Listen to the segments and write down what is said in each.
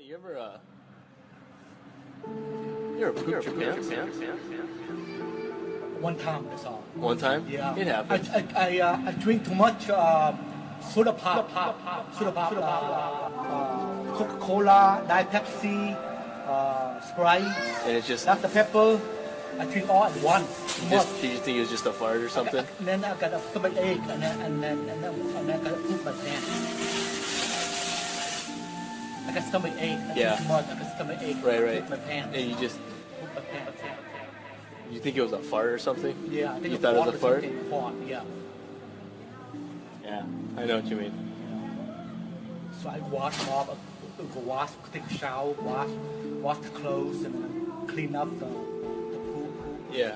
You ever pooped your pants? One time, that's all. One time? Yeah. It happens. I drink too much soda pop, Coca-Cola, Diet Pepsi, Sprite, And it's just, Dr. Pepper. I drink all at once. did you think it was just a fart or something? And then I got a stomach ache, and then I got to poop my pants. I got stomach ache. I Yeah. drink too much. I got stomach ache. Right. Poop my pants. And you just, Poop my pants. you think it was a fart or something? Yeah, I think You thought it was a fart? Fart, yeah. Yeah, I know what you mean. So I wash them off, take a shower, wash the clothes, and then clean up the poop. Yeah.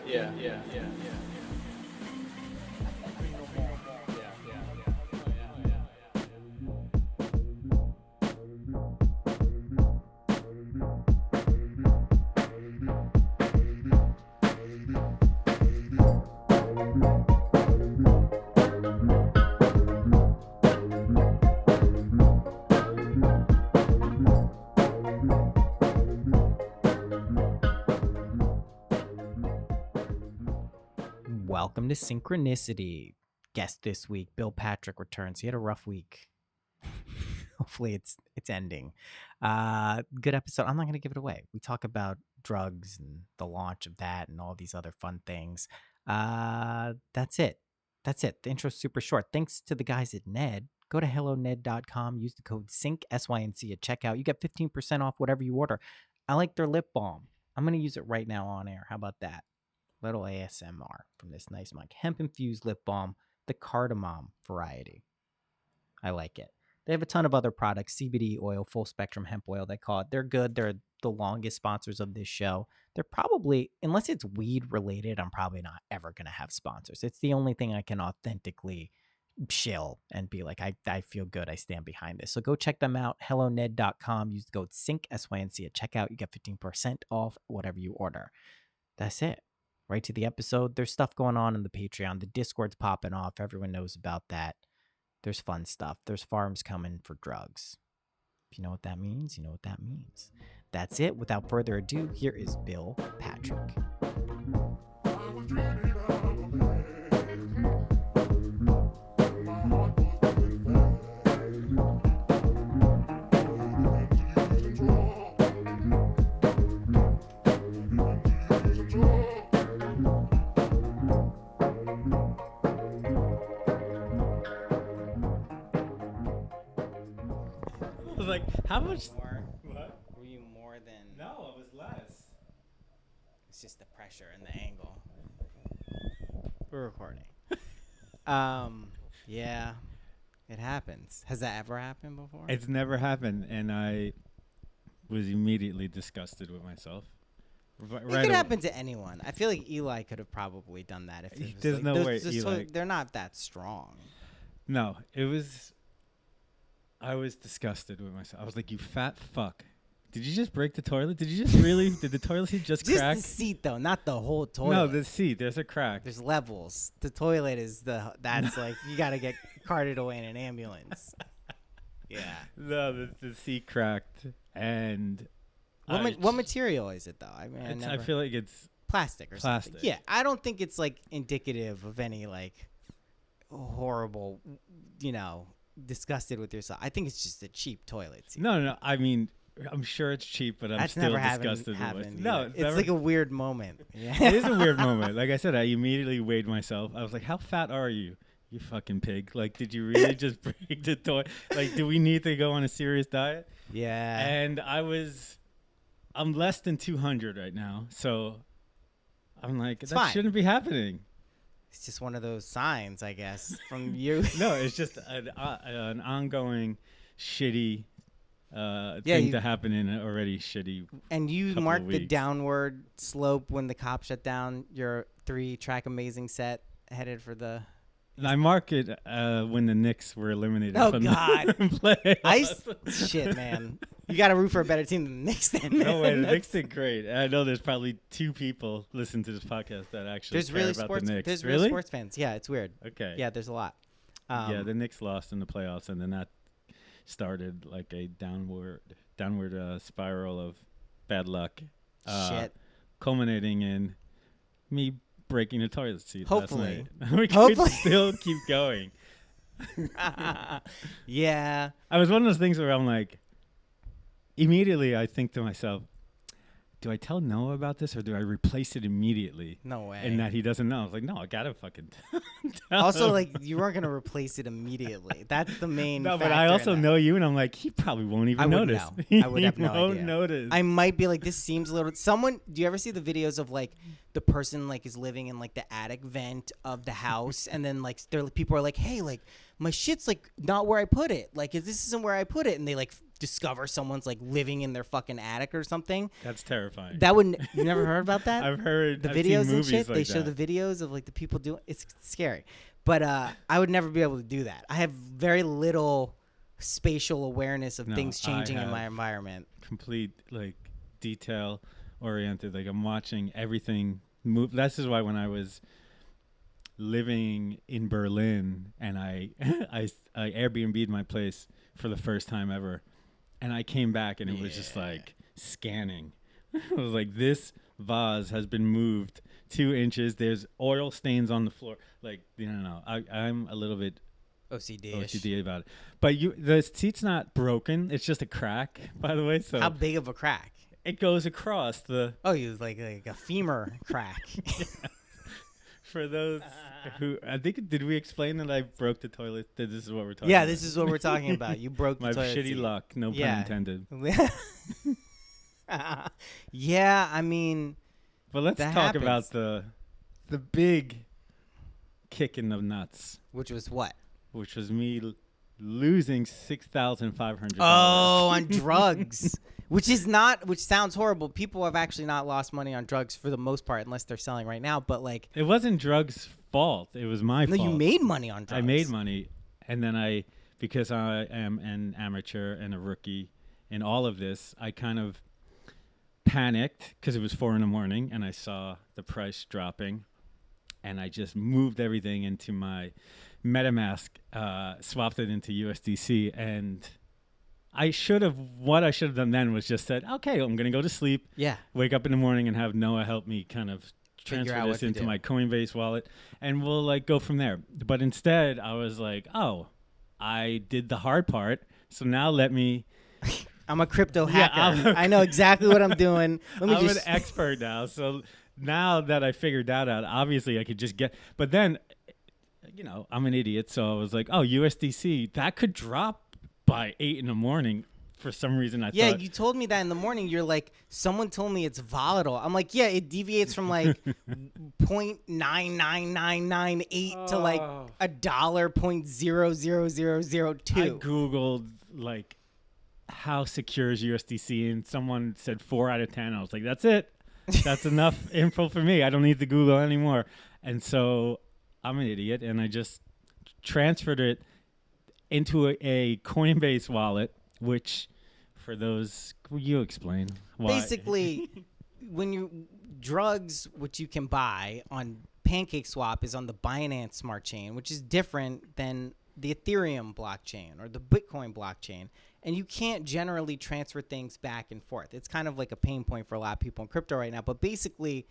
Welcome to Synchronicity. Guest this week, Bill Patrick returns. He had a rough week. Hopefully it's ending. Good episode. I'm not going to give it away. We talk about drugs and the launch of that and all these other fun things. That's it. The intro's super short. Thanks to the guys at Ned. Go to helloned.com. Use the code SYNC, SYNC at checkout. You get 15% off whatever you order. I like their lip balm. I'm going to use it right now on air. How about that? Little ASMR from this nice mic. Hemp-infused lip balm, the cardamom variety. I like it. They have a ton of other products, CBD oil, full spectrum hemp oil, they call it. They're good. They're the longest sponsors of this show. They're probably, unless it's weed related, I'm probably not ever going to have sponsors. It's the only thing I can authentically chill and be like, I feel good. I stand behind this. So go check them out. helloned.com. Use the code SYNC, SYNC at checkout. You get 15% off whatever you order. That's it. Right to the episode. There's stuff going on in the Patreon. The Discord's popping off. Everyone knows about that. There's fun stuff. There's farms coming for drugs. If you know what that means, you know what that means. That's it. Without further ado, here is Bill Patrick. How much? More? What? Were you more than? No, it was less. It's just the pressure and the angle. We're recording. Yeah, it happens. Has that ever happened before? It's never happened, and I was immediately disgusted with myself. It could happen to anyone. I feel like Eli could have probably done that. If it was There's no way Eli. They're not that strong. No, it was. I was disgusted with myself. I was like, "You fat fuck! Did you just break the toilet? Did you just really? Did the toilet seat just crack?" Just the seat, though, not the whole toilet. No, the seat. There's a crack. There's levels. The toilet is that's like you got to get carted away in an ambulance. Yeah. No, the seat cracked, and what material is it though? I mean, I feel like it's plastic or plastic. something. Yeah, I don't think it's like indicative of any like horrible, disgusted with yourself. I think it's just a cheap toilet seat. No. I mean, I'm sure it's cheap, but I'm That's still never disgusted with it. No, it's like a weird moment. Yeah. It is a weird moment. Like I said, I immediately weighed myself. I was like, "How fat are you, you fucking pig? Like, did you really just break the toilet? Like, do we need to go on a serious diet?" Yeah. And I'm less than 200 right now, so I'm like, It's that fine. shouldn't be happening. It's just one of those signs, I guess, from you. No, it's just an ongoing shitty thing to happen in an already shitty. And you couple marked of the weeks. downward slope when the cop shut down your 3-track Amazing set headed for the. I mark it when the Knicks were eliminated Oh, from God. the playoffs. Shit, man. You got to root for a better team than the Knicks then, man. No way, the Knicks did great. I know there's probably 2 people listening to this podcast that actually There's care really about sports. the Knicks. There's really? real sports fans. Yeah, it's weird. Okay. Yeah, there's a lot. Yeah, the Knicks lost in the playoffs, and then that started like a downward downward spiral of bad luck. Shit. Culminating in me breaking a toilet seat Hopefully. last night. We Hopefully. could still keep going. Yeah. I was one of those things where I'm like, immediately I think to myself, do I tell Noah about this or do I replace it immediately? No way. And that he doesn't know. I was like, no, I gotta fucking tell Also, him. like, you weren't going to replace it immediately. That's the main No, but factor I in also that. know you, and I'm like, he probably won't even I wouldn't notice. know. I would He have no won't idea. notice. I might be like, this seems a little. Someone, do you ever see the videos of like the person like is living in like the attic vent of the house, and then like people are like, hey, like my shit's like not where I put it. Like, this isn't where I put it, and they like discover someone's like living in their fucking attic or something. That's terrifying. That wouldn't. You never heard about that? I've heard the I've seen videos and movies shit. like They show that. the videos of like the people doing. It's scary, but I would never be able to do that. I have very little spatial awareness of No, things I changing in my have environment. Complete like detail oriented. Like I'm watching everything move. This is why when I was living in Berlin and I Airbnb'd my place for the first time ever, and I came back and it was just like scanning. I was like, this vase has been moved 2 inches. There's oil stains on the floor. Like, no. I'm a little bit OCD about it. But the seat's not broken. It's just a crack, by the way. So How big of a crack? it goes across the. Oh, you like a femur crack. For those who I think, did we explain that I broke the toilet? That this is what we're talking. Yeah, about? this is what we're talking about. You broke my the toilet shitty seat. luck. No Yeah. pun intended. Yeah, I mean, But let's That talk happens. about the big kick in the nuts, which was what? which was me losing $6,500. Oh, on drugs. Which sounds horrible. People have actually not lost money on drugs for the most part, unless they're selling right now. But like, It wasn't drugs' fault. It was my no, fault. you made money on drugs. I made money, and then because I am an amateur and a rookie in all of this, I kind of panicked because it was 4 a.m. and I saw the price dropping, and I just moved everything into my MetaMask, swapped it into USDC, and what I should have done then was just said, okay, I'm going to go to sleep, Yeah. wake up in the morning and have Noah help me kind of Figure transfer out what this to into do. my Coinbase wallet, and we'll like go from there. But instead, I was like, oh, I did the hard part, so now let me. I'm a crypto Yeah, hacker. I know exactly what I'm doing. Let me I'm just. an expert now, so now that I figured that out, obviously I could just get. But then, I'm an idiot, so I was like, oh, USDC that could drop by 8 a.m. For some reason, I Yeah, thought. you told me that in the morning. You're like, someone told me it's volatile. I'm like, yeah, it deviates from like 0.99998 to like $1.00002. I googled like how secure is USDC, and someone said 4 out of 10. I was like, that's it. That's enough info for me. I don't need to Google anymore. And so I'm an idiot, and I just transferred it into a Coinbase wallet, which, for those, you explain why. Basically, when drugs, which you can buy on PancakeSwap, is on the Binance Smart Chain, which is different than the Ethereum blockchain or the Bitcoin blockchain. And you can't generally transfer things back and forth. It's kind of like a pain point for a lot of people in crypto right now. But basically,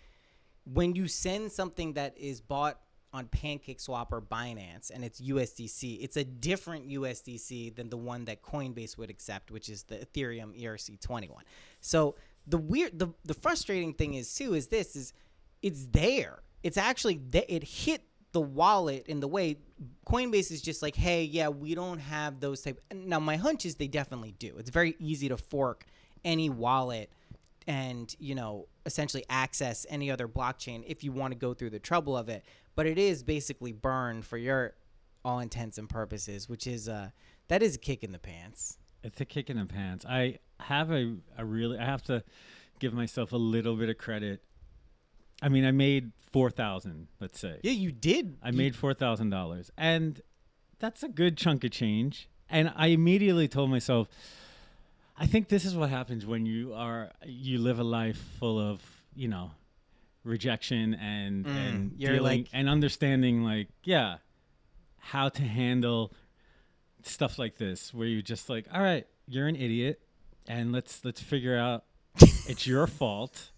when you send something that is bought on PancakeSwap or Binance and it's USDC, it's a different USDC than the one that Coinbase would accept, which is the Ethereum ERC-21. So the frustrating thing is it's there. It's actually it hit the wallet in the way Coinbase is just like, hey, yeah, we don't have those type. Now my hunch is they definitely do. It's very easy to fork any wallet and essentially access any other blockchain if you want to go through the trouble of it. But it is basically burned for your all intents and purposes, which is that is a kick in the pants. It's a kick in the pants. I have I have to give myself a little bit of credit. I mean, I made $4,000, let's say. Yeah, you did. I made $4,000, and that's a good chunk of change. And I immediately told myself, I think this is what happens when you live a life full of, rejection and you're dealing like- and understanding, like, yeah, how to handle stuff like this, where you're just like, all right, you're an idiot. and let's figure out it's your fault.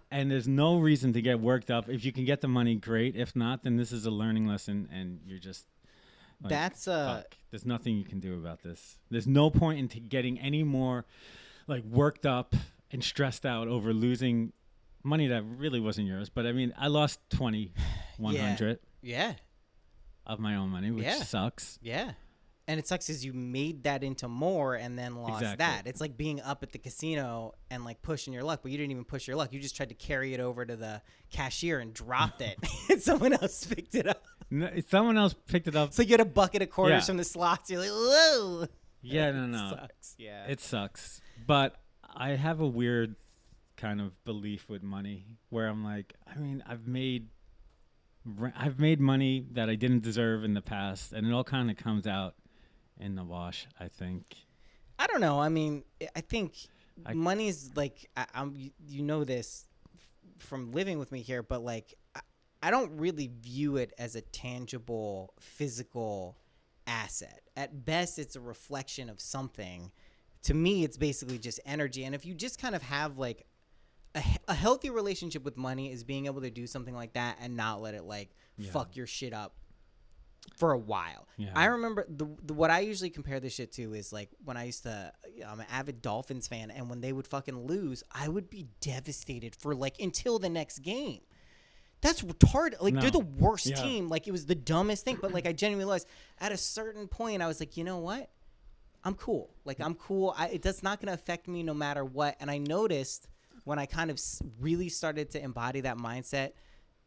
And there's no reason to get worked up. If you can get the money, great. If not, then this is a learning lesson, and you're just like, That's fuck. There's nothing you can do about this. There's no point into getting any more like worked up and stressed out over losing money that really wasn't yours. But I mean, I lost 2,100 yeah. of my own money, which Yeah. sucks. Yeah. And it sucks is you made that into more and then lost Exactly. that. It's like being up at the casino and like pushing your luck, but you didn't even push your luck. You just tried to carry it over to the cashier and dropped it. And someone else picked it up. No, someone else picked it up. So you get a bucket of quarters Yeah. from the slots. You're like, whoa. Yeah, no. Sucks. Yeah. It sucks. But I have a weird kind of belief with money where I'm like, I mean, I've made money that I didn't deserve in the past, and it all kind of comes out in the wash, I think. I don't know. I mean, I think I- money's like you know this from living with me here, but like I don't really view it as a tangible physical asset. At best, it's a reflection of something. To me, it's basically just energy. And if you just kind of have like a healthy relationship with money, is being able to do something like that and not let it like fuck your shit up for a while. Yeah. I remember the what I usually compare this shit to is like when I used to, I'm an avid Dolphins fan, and when they would fucking lose, I would be devastated for like until the next game. That's retarded. Like, No. they're the worst Yeah. team. Like, it was the dumbest thing. But like, I genuinely realized at a certain point, I was like, you know what? I'm cool. Like, I'm cool. That's not gonna affect me no matter what. And I noticed when I kind of really started to embody that mindset,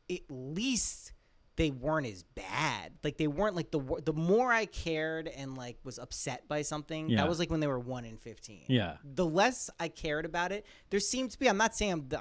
at least they weren't as bad. Like, they weren't like the more I cared and like was upset by something, Yeah. that was like when they were 1-15. Yeah. The less I cared about it, there seemed to be, I'm not saying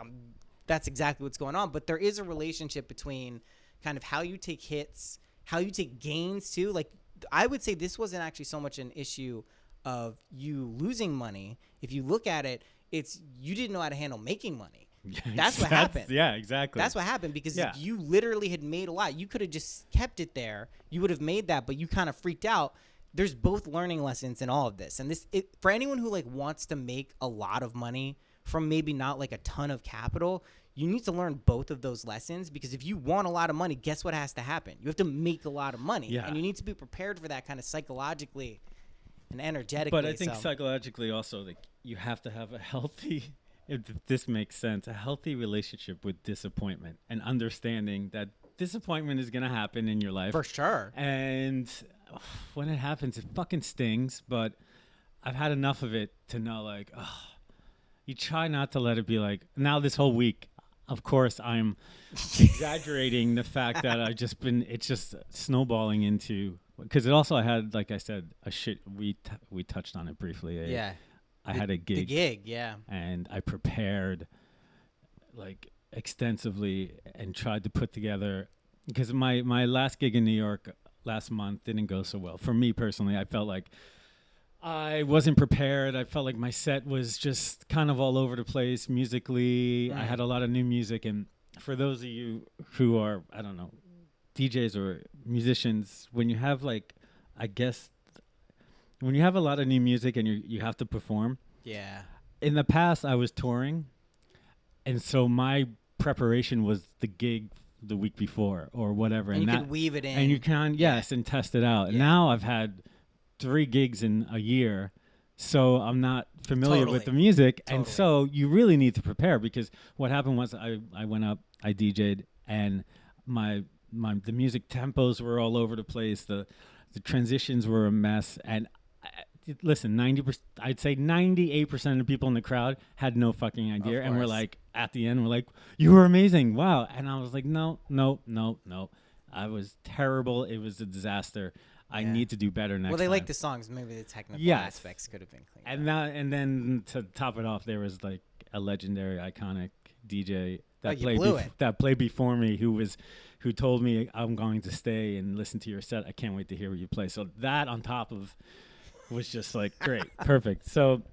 that's exactly what's going on, but there is a relationship between kind of how you take hits, how you take gains too. Like, I would say this wasn't actually so much an issue of you losing money. If you look at it, it's you didn't know how to handle making money. That's what happened. Yeah, exactly. That's what happened because Yeah. you literally had made a lot. You could have just kept it there. You would have made that, but you kind of freaked out. There's both learning lessons in all of this. And for anyone who like wants to make a lot of money from maybe not like a ton of capital, you need to learn both of those lessons, because if you want a lot of money, guess what has to happen? You have to make a lot of money. Yeah. And you need to be prepared for that kind of psychologically and energetically. But I think so. psychologically also, like, you have to have a healthy, if this makes sense, a healthy relationship with disappointment and understanding that disappointment is going to happen in your life. For sure. And when it happens, it fucking stings. But I've had enough of it to know, like, you try not to let it be like, now this whole week, of course, I'm exaggerating the fact that it's just snowballing into, because it also, I had, like I said, we touched on it briefly. Yeah. I had a gig. The gig, yeah. And I prepared like extensively and tried to put together, because my last gig in New York last month didn't go so well. For me personally, I felt like I wasn't prepared. I felt like my set was just kind of all over the place musically. I had a lot of new music. And for those of you who are, I don't know, DJs or musicians, when you have like, I guess, when you have a lot of new music and you have to perform. Yeah. In the past, I was touring, and so my preparation was the gig the week before or whatever. And you that, can weave it in. and you can, yes, and test it out. Yeah. Now I've had 3 gigs in a year, so I'm not familiar with Totally. the music. Totally. And so you really need to prepare, because what happened was I went up, I DJ'd, and the music tempos were all over the place. The transitions were a mess. And listen, 90%, I'd say 98% of the people in the crowd had no fucking idea. And we're course. like, at the end, we're like, you were amazing. Wow. And I was like, no. I was terrible. It was a disaster. I Yeah. need to do better next time. Well, they like the songs. Maybe the technical Yes. aspects could have been cleaned And then to top it off, there was like a legendary, iconic DJ that you blew it. that played before me, who told me, I'm going to stay and listen to your set. I can't wait to hear what you play. So that on top of was just like great, perfect. So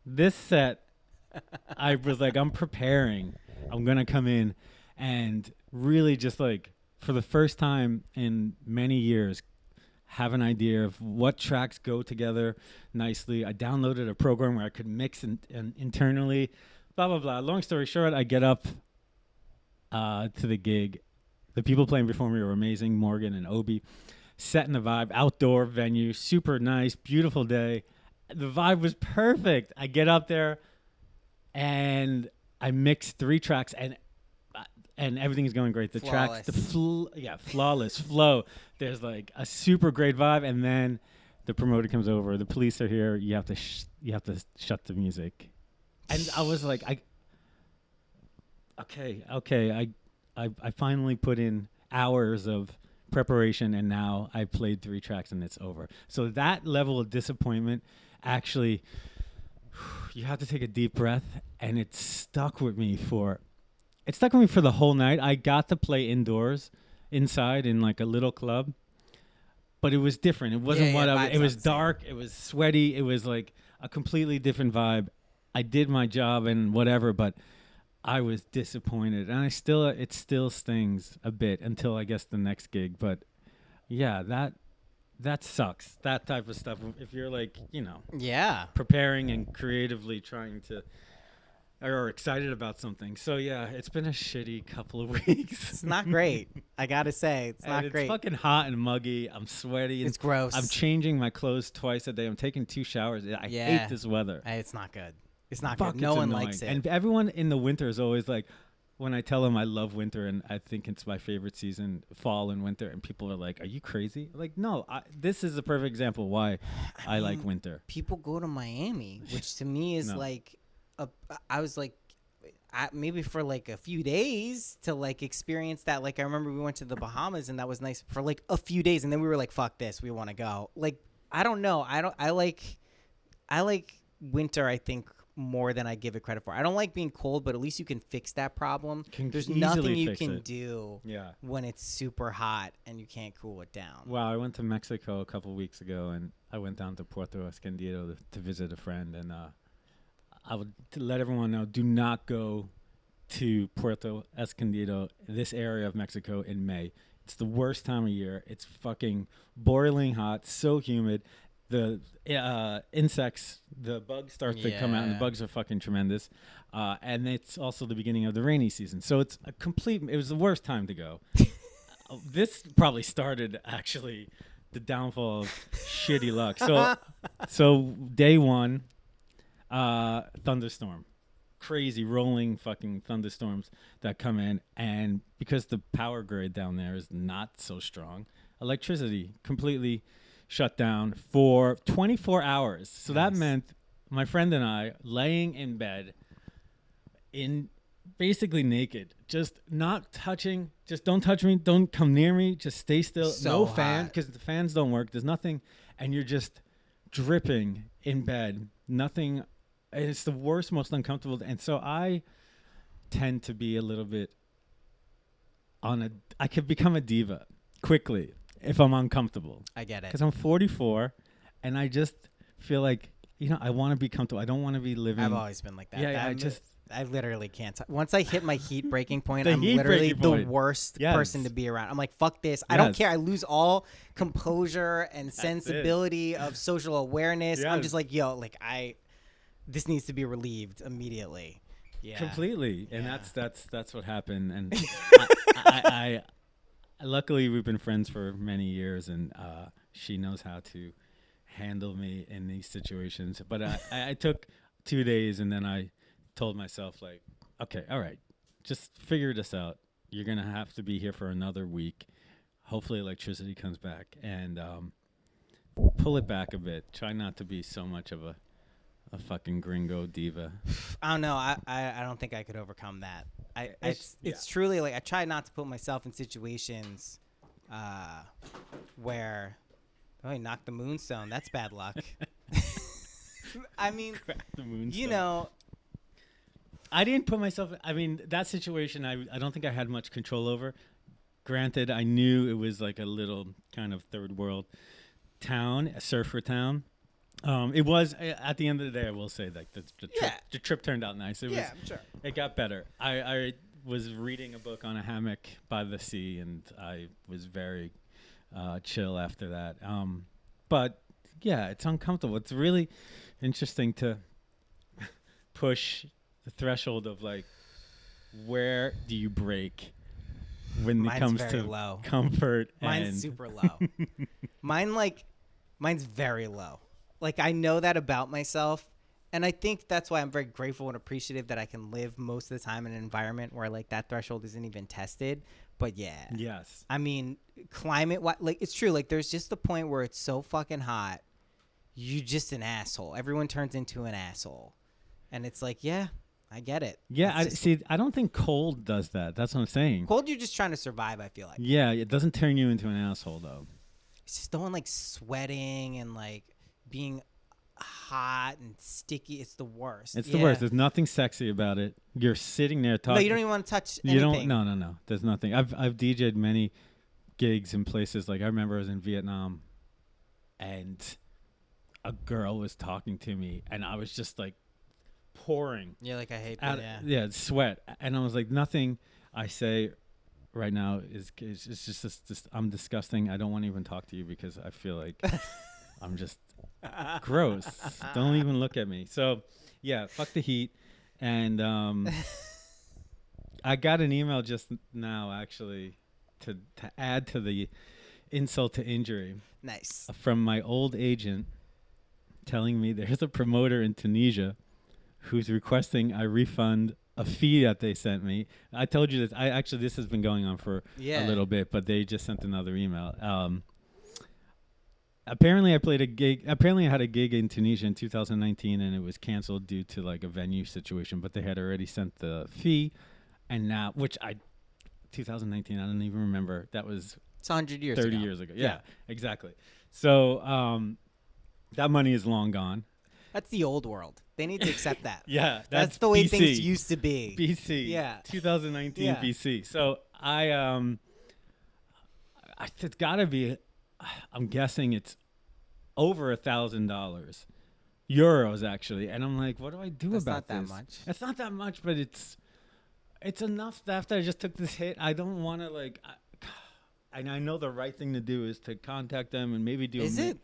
this set, I was like, I'm preparing. I'm gonna come in and really just like, for the first time in many years, have an idea of what tracks go together nicely. I downloaded a program where I could mix internally, blah, blah, blah. Long story short, I get up to the gig. The people playing before me were amazing, Morgan and Obi. Setting the vibe, outdoor venue, super nice, beautiful day. The vibe was perfect. I get up there and I mix 3 tracks and everything's going great. The Flawless. tracks, flawless flow. There's like a super great vibe, and then the promoter comes over. The police are here. You have to shut the music. And I was like, okay. I finally put in hours of preparation, and now I played 3 tracks and it's over. So that level of disappointment, actually, you have to take a deep breath, and it stuck with me for the whole night. I got to play inside in like a little club, but it was different. It wasn't it was dark. It was sweaty. It was like a completely different vibe. I did my job and whatever, but I was disappointed, and it still stings a bit until I guess the next gig. But yeah, that sucks. That type of stuff. If you're like, preparing and creatively trying to, or excited about something. So yeah, it's been a shitty couple of weeks. It's not great. I gotta say, it's not great. It's fucking hot and muggy. I'm sweaty. It's gross. I'm changing my clothes twice a day. I'm taking 2 showers. I hate this weather. It's not good. It's not Fuck, good. No one likes it. And everyone in the winter is always like, when I tell them I love winter and I think it's my favorite season, fall and winter, and people are like, "Are you crazy?" Like, no, this is a perfect example why I like winter. People go to Miami, which to me is like, I was like, maybe for like a few days to like experience that. Like, I remember we went to the Bahamas and that was nice for like a few days, and then we were like, "Fuck this, we want to go." Like, I don't know. I like winter, I think, more than I give it credit for. I don't like being cold, but at least you can fix that problem. There's nothing you can do when it's super hot and you can't cool it down. Wow, I went to Mexico a couple weeks ago, and I went down to Puerto Escondido to visit a friend, and I would let everyone know, do not go to Puerto Escondido, this area of Mexico, in May. It's the worst time of year. It's fucking boiling hot, so humid. The insects, the bugs start to come out, and the bugs are fucking tremendous. And it's also the beginning of the rainy season. So it was the worst time to go. This probably started, actually, the downfall of shitty luck. So day 1, thunderstorm. Crazy rolling fucking thunderstorms that come in. And because the power grid down there is not so strong, electricity completely shut down for 24 hours. So that meant my friend and I laying in bed in basically naked, just not touching, just don't touch me, don't come near me, just stay still. No fan, because the fans don't work. There's nothing, and you're just dripping in bed. Nothing. It's the worst, most uncomfortable. And so I tend to be a little bit I could become a diva quickly if I'm uncomfortable. I get it. Because I'm 44, and I just feel like, I want to be comfortable. I don't want to be living. I've always been like that. Yeah, I literally can't. Once I hit my heat breaking point, I'm literally the worst person to be around. I'm like, fuck this. I don't care. I lose all composure and sensibility of social awareness. I'm just like, this needs to be relieved immediately. Yeah. Completely. And that's what happened. And I luckily we've been friends for many years, and she knows how to handle me in these situations. But I took 2 days, and then I told myself, like, okay, all right, just figure this out. You're going to have to be here for another week. Hopefully electricity comes back, and pull it back a bit. Try not to be so much of a fucking gringo diva. I don't know. I don't think I could overcome that. It's truly like, I try not to put myself in situations where, I knocked the moonstone. That's bad luck. I mean, the moonstone. I didn't put myself. I mean, that situation, I don't think I had much control over. Granted, I knew it was like a little kind of third world town, a surfer town. It was, at the end of the day, I will say, like, the trip turned out nice. Sure. It got better. I was reading a book on a hammock by the sea, and I was very chill after that. But yeah, it's uncomfortable. It's really interesting to push the threshold of like, where do you break when Mine's it comes very to low. comfort? Mine's and super low. Mine's very low. Like, I know that about myself, and I think that's why I'm very grateful and appreciative that I can live most of the time in an environment where like that threshold isn't even tested. But yeah, yes, I mean, like, it's true. Like, there's just a point where it's so fucking hot, you just an asshole. Everyone turns into an asshole, and it's like, yeah, I get it. yeah. It's just- See, I don't think cold does that. That's what I'm saying. cold, you're just trying to survive. I feel like Yeah, it doesn't turn you into an asshole though. it's just the one like sweating and like being hot and sticky. It's the worst. It's the worst. There's nothing sexy about it. You're sitting there talking. No, you don't even want to touch You anything. don't. No. There's nothing. I've DJ'd many gigs in places. Like I remember I was in Vietnam, and a girl was talking to me, and I was just like pouring Yeah, like I hate out. that. Yeah, sweat, and I was like, nothing I say right now is it's just I'm disgusting. I don't want to even talk to you because I feel like I'm just gross. Don't even look at me. So yeah, fuck the heat. And I got an email just now actually to add to the insult to injury Nice. from my old agent telling me there's a promoter in Tunisia who's requesting I refund a fee that they sent me. I told you this. This has been going on for a little bit, but they just sent another email. Apparently I played a gig. Apparently I had a gig in Tunisia in 2019 and it was canceled due to like a venue situation, but they had already sent the fee. And now, 2019, I don't even remember. That was It's 100 years 30 ago. years ago. Yeah, exactly. So that money is long gone. That's the old world. They need to accept that. Yeah, That's the way BC. things used to be. BC. Yeah. 2019 Yeah. BC. So it's got to be. I'm guessing it's over $1,000 euros actually, and I'm like, what do I do That's about not that this? much. It's not that much, but it's enough that after I just took this hit, I don't want to like. And I know the right thing to do is to contact them and maybe do. Is it?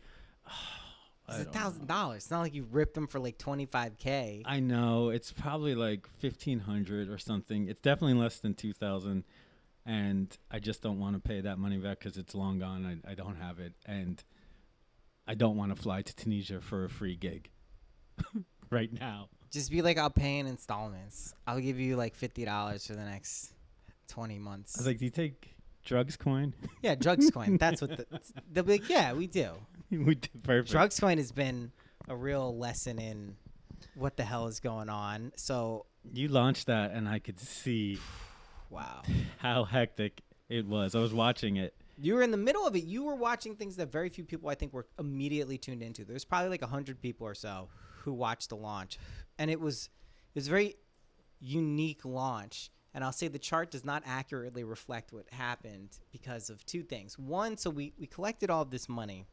I It's don't know. $1,000. It's not like you ripped them for like $25K. I know it's probably like 1,500 or something. It's definitely less than 2,000, and I just don't want to pay that money back because it's long gone. I don't have it, and I don't want to fly to Tunisia for a free gig right now. Just be like, I'll pay in installments. I'll give you like $50 for the next 20 months. I was like, "Do you take drugs coin?" Yeah, Drugs Coin. That's what they'll be like. Yeah, we do. We did perfect. Drugs Coin has been a real lesson in what the hell is going on. So, You launched that, and I could see wow. how hectic it was. I was watching it. You were in the middle of it. You were watching things that very few people, I think, were immediately tuned into. There's probably like 100 people or so who watched the launch, and it was a very unique launch. And I'll say the chart does not accurately reflect what happened because of two things. One, so we collected all of this money,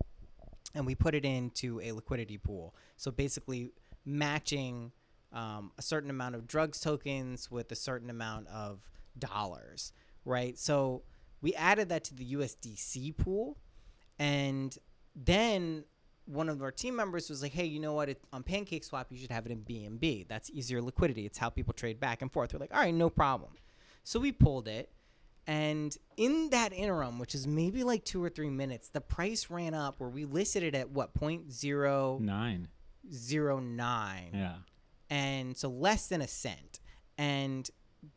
and we put it into a liquidity pool. So basically matching a certain amount of drugs tokens with a certain amount of dollars, right? So we added that to the USDC pool, and then one of our team members was like, hey, you know what? On PancakeSwap, you should have it in BNB. That's easier liquidity. It's how people trade back and forth. We're like, all right, no problem. So we pulled it. And in that interim, which is maybe like 2 or 3 minutes, the price ran up where we listed it at what, 0.009. 9. Yeah. And so less than a cent. And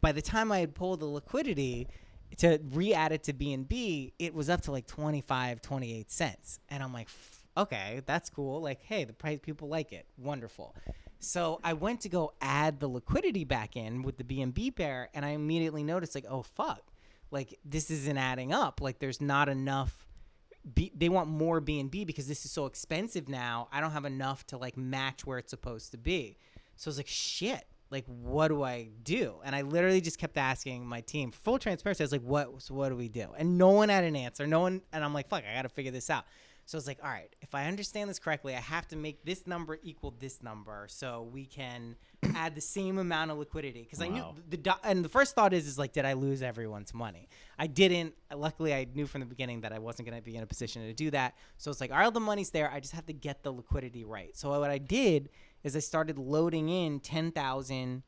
by the time I had pulled the liquidity to re-add it to BNB, it was up to like 25, 28 cents. And I'm like, okay, that's cool. Like, hey, the price, people like it. Wonderful. So I went to go add the liquidity back in with the BNB pair, and I immediately noticed like, oh, fuck. Like, this isn't adding up. Like, there's not enough. They want more BNB because this is so expensive now. I don't have enough to like match where it's supposed to be. So I was like, shit. Like, what do I do? And I literally just kept asking my team, full transparency. I was like, what do we do? And no one had an answer. No one. And I'm like, fuck, I got to figure this out. So it's like, all right, if I understand this correctly, I have to make this number equal this number so we can add the same amount of liquidity. Because I knew and the first thought is like, did I lose everyone's money? I didn't. Luckily, I knew from the beginning that I wasn't going to be in a position to do that. So it's like, all right, the money's there. I just have to get the liquidity right. So what I did is I started loading in $10,000,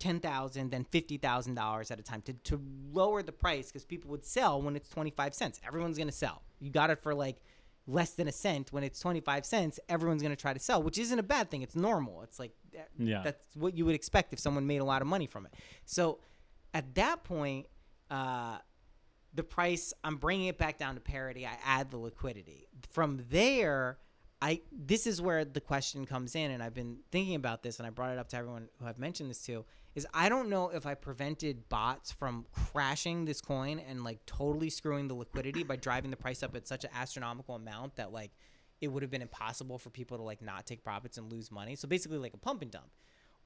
then $50,000 at a time to lower the price, because people would sell when it's 25 cents. Everyone's going to sell. You got it for like less than a cent. When it's 25 cents, everyone's going to try to sell, which isn't a bad thing. It's normal. It's like, that's what you would expect if someone made a lot of money from it. So at that point, the price, I'm bringing it back down to parity. I add the liquidity. From there, this is where the question comes in, and I've been thinking about this, and I brought it up to everyone who I've mentioned this to, is I don't know if I prevented bots from crashing this coin and like totally screwing the liquidity by driving the price up at such an astronomical amount that like it would have been impossible for people to like not take profits and lose money. So basically like a pump and dump.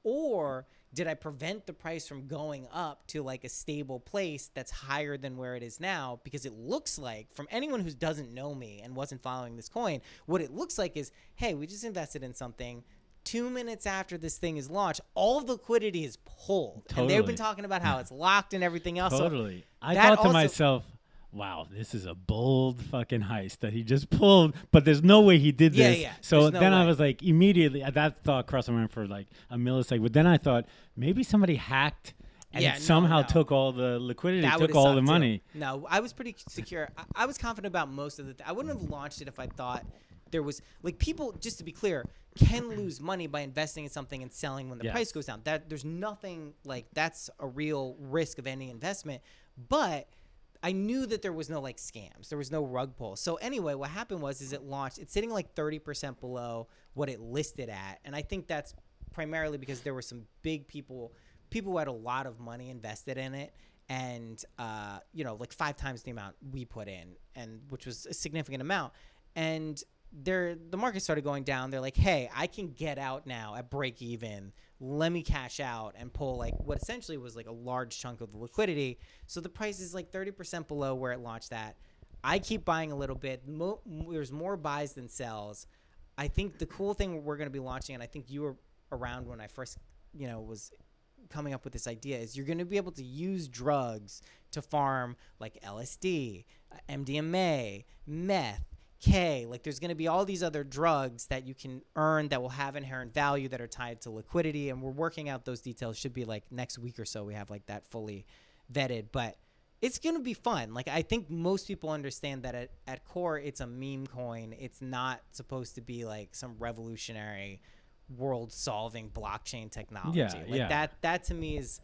Or did I prevent the price from going up to like a stable place that's higher than where it is now? Because it looks like, from anyone who doesn't know me and wasn't following this coin, what it looks like is, hey, we just invested in something. 2 minutes after this thing is launched, all of the liquidity is pulled. Totally. And they've been talking about how it's locked and everything else. Totally. So I thought to myself, wow, this is a bold fucking heist that he just pulled, but there's no way he did this. Yeah. So then I was like, immediately, that thought crossed my mind for like a millisecond. But then I thought, maybe somebody hacked and somehow took all the liquidity, took all the money. Too. No, I was pretty secure. I was confident about most of I wouldn't have launched it if I thought there was, like, people, just to be clear, can lose money by investing in something and selling when the price goes down. There's nothing like, that's a real risk of any investment. But I knew that there was no like scams. There was no rug pull. So anyway, what happened is it launched. It's sitting like 30% below what it listed at. And I think that's primarily because there were some big people who had a lot of money invested in it. And, like 5 times the amount we put in, and which was a significant amount. And the market started going down. They're like, hey, I can get out now at break even. Let me cash out and pull like what essentially was like a large chunk of the liquidity. So the price is like 30% below where it launched at. I keep buying a little bit. There's more buys than sells. I think the cool thing we're going to be launching, and I think you were around when I first, was coming up with this idea, is you're going to be able to use drugs to farm like LSD, MDMA, meth, K. Like there's going to be all these other drugs that you can earn that will have inherent value that are tied to liquidity, and we're working out those details. Should be like next week or so we have like that fully vetted, but it's going to be fun. Like I think most people understand that at core it's a meme coin. It's not supposed to be like some revolutionary world solving blockchain technology. That to me is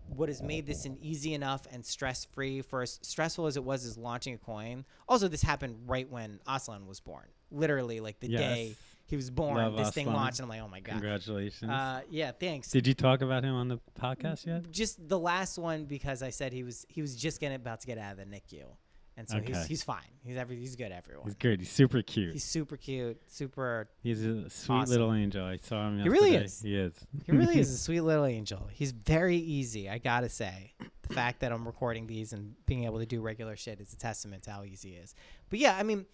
what has made this an easy enough and stress-free, for as stressful as it was as launching a coin. Also, this happened right when Aslan was born. Literally, like the day he was born, this thing launched, and I'm like, oh my God. Congratulations. Yeah, thanks. Did you talk about him on the podcast yet? Just the last one, because I said he was just about to get out of the NICU. And so he's fine. He's good, everyone. He's good. He's super cute. He's super cute. He's a sweet little angel. I saw him yesterday. He really is. He is. He really is a sweet little angel. He's very easy, I gotta say. The fact that I'm recording these and being able to do regular shit is a testament to how easy he is. But yeah, I mean,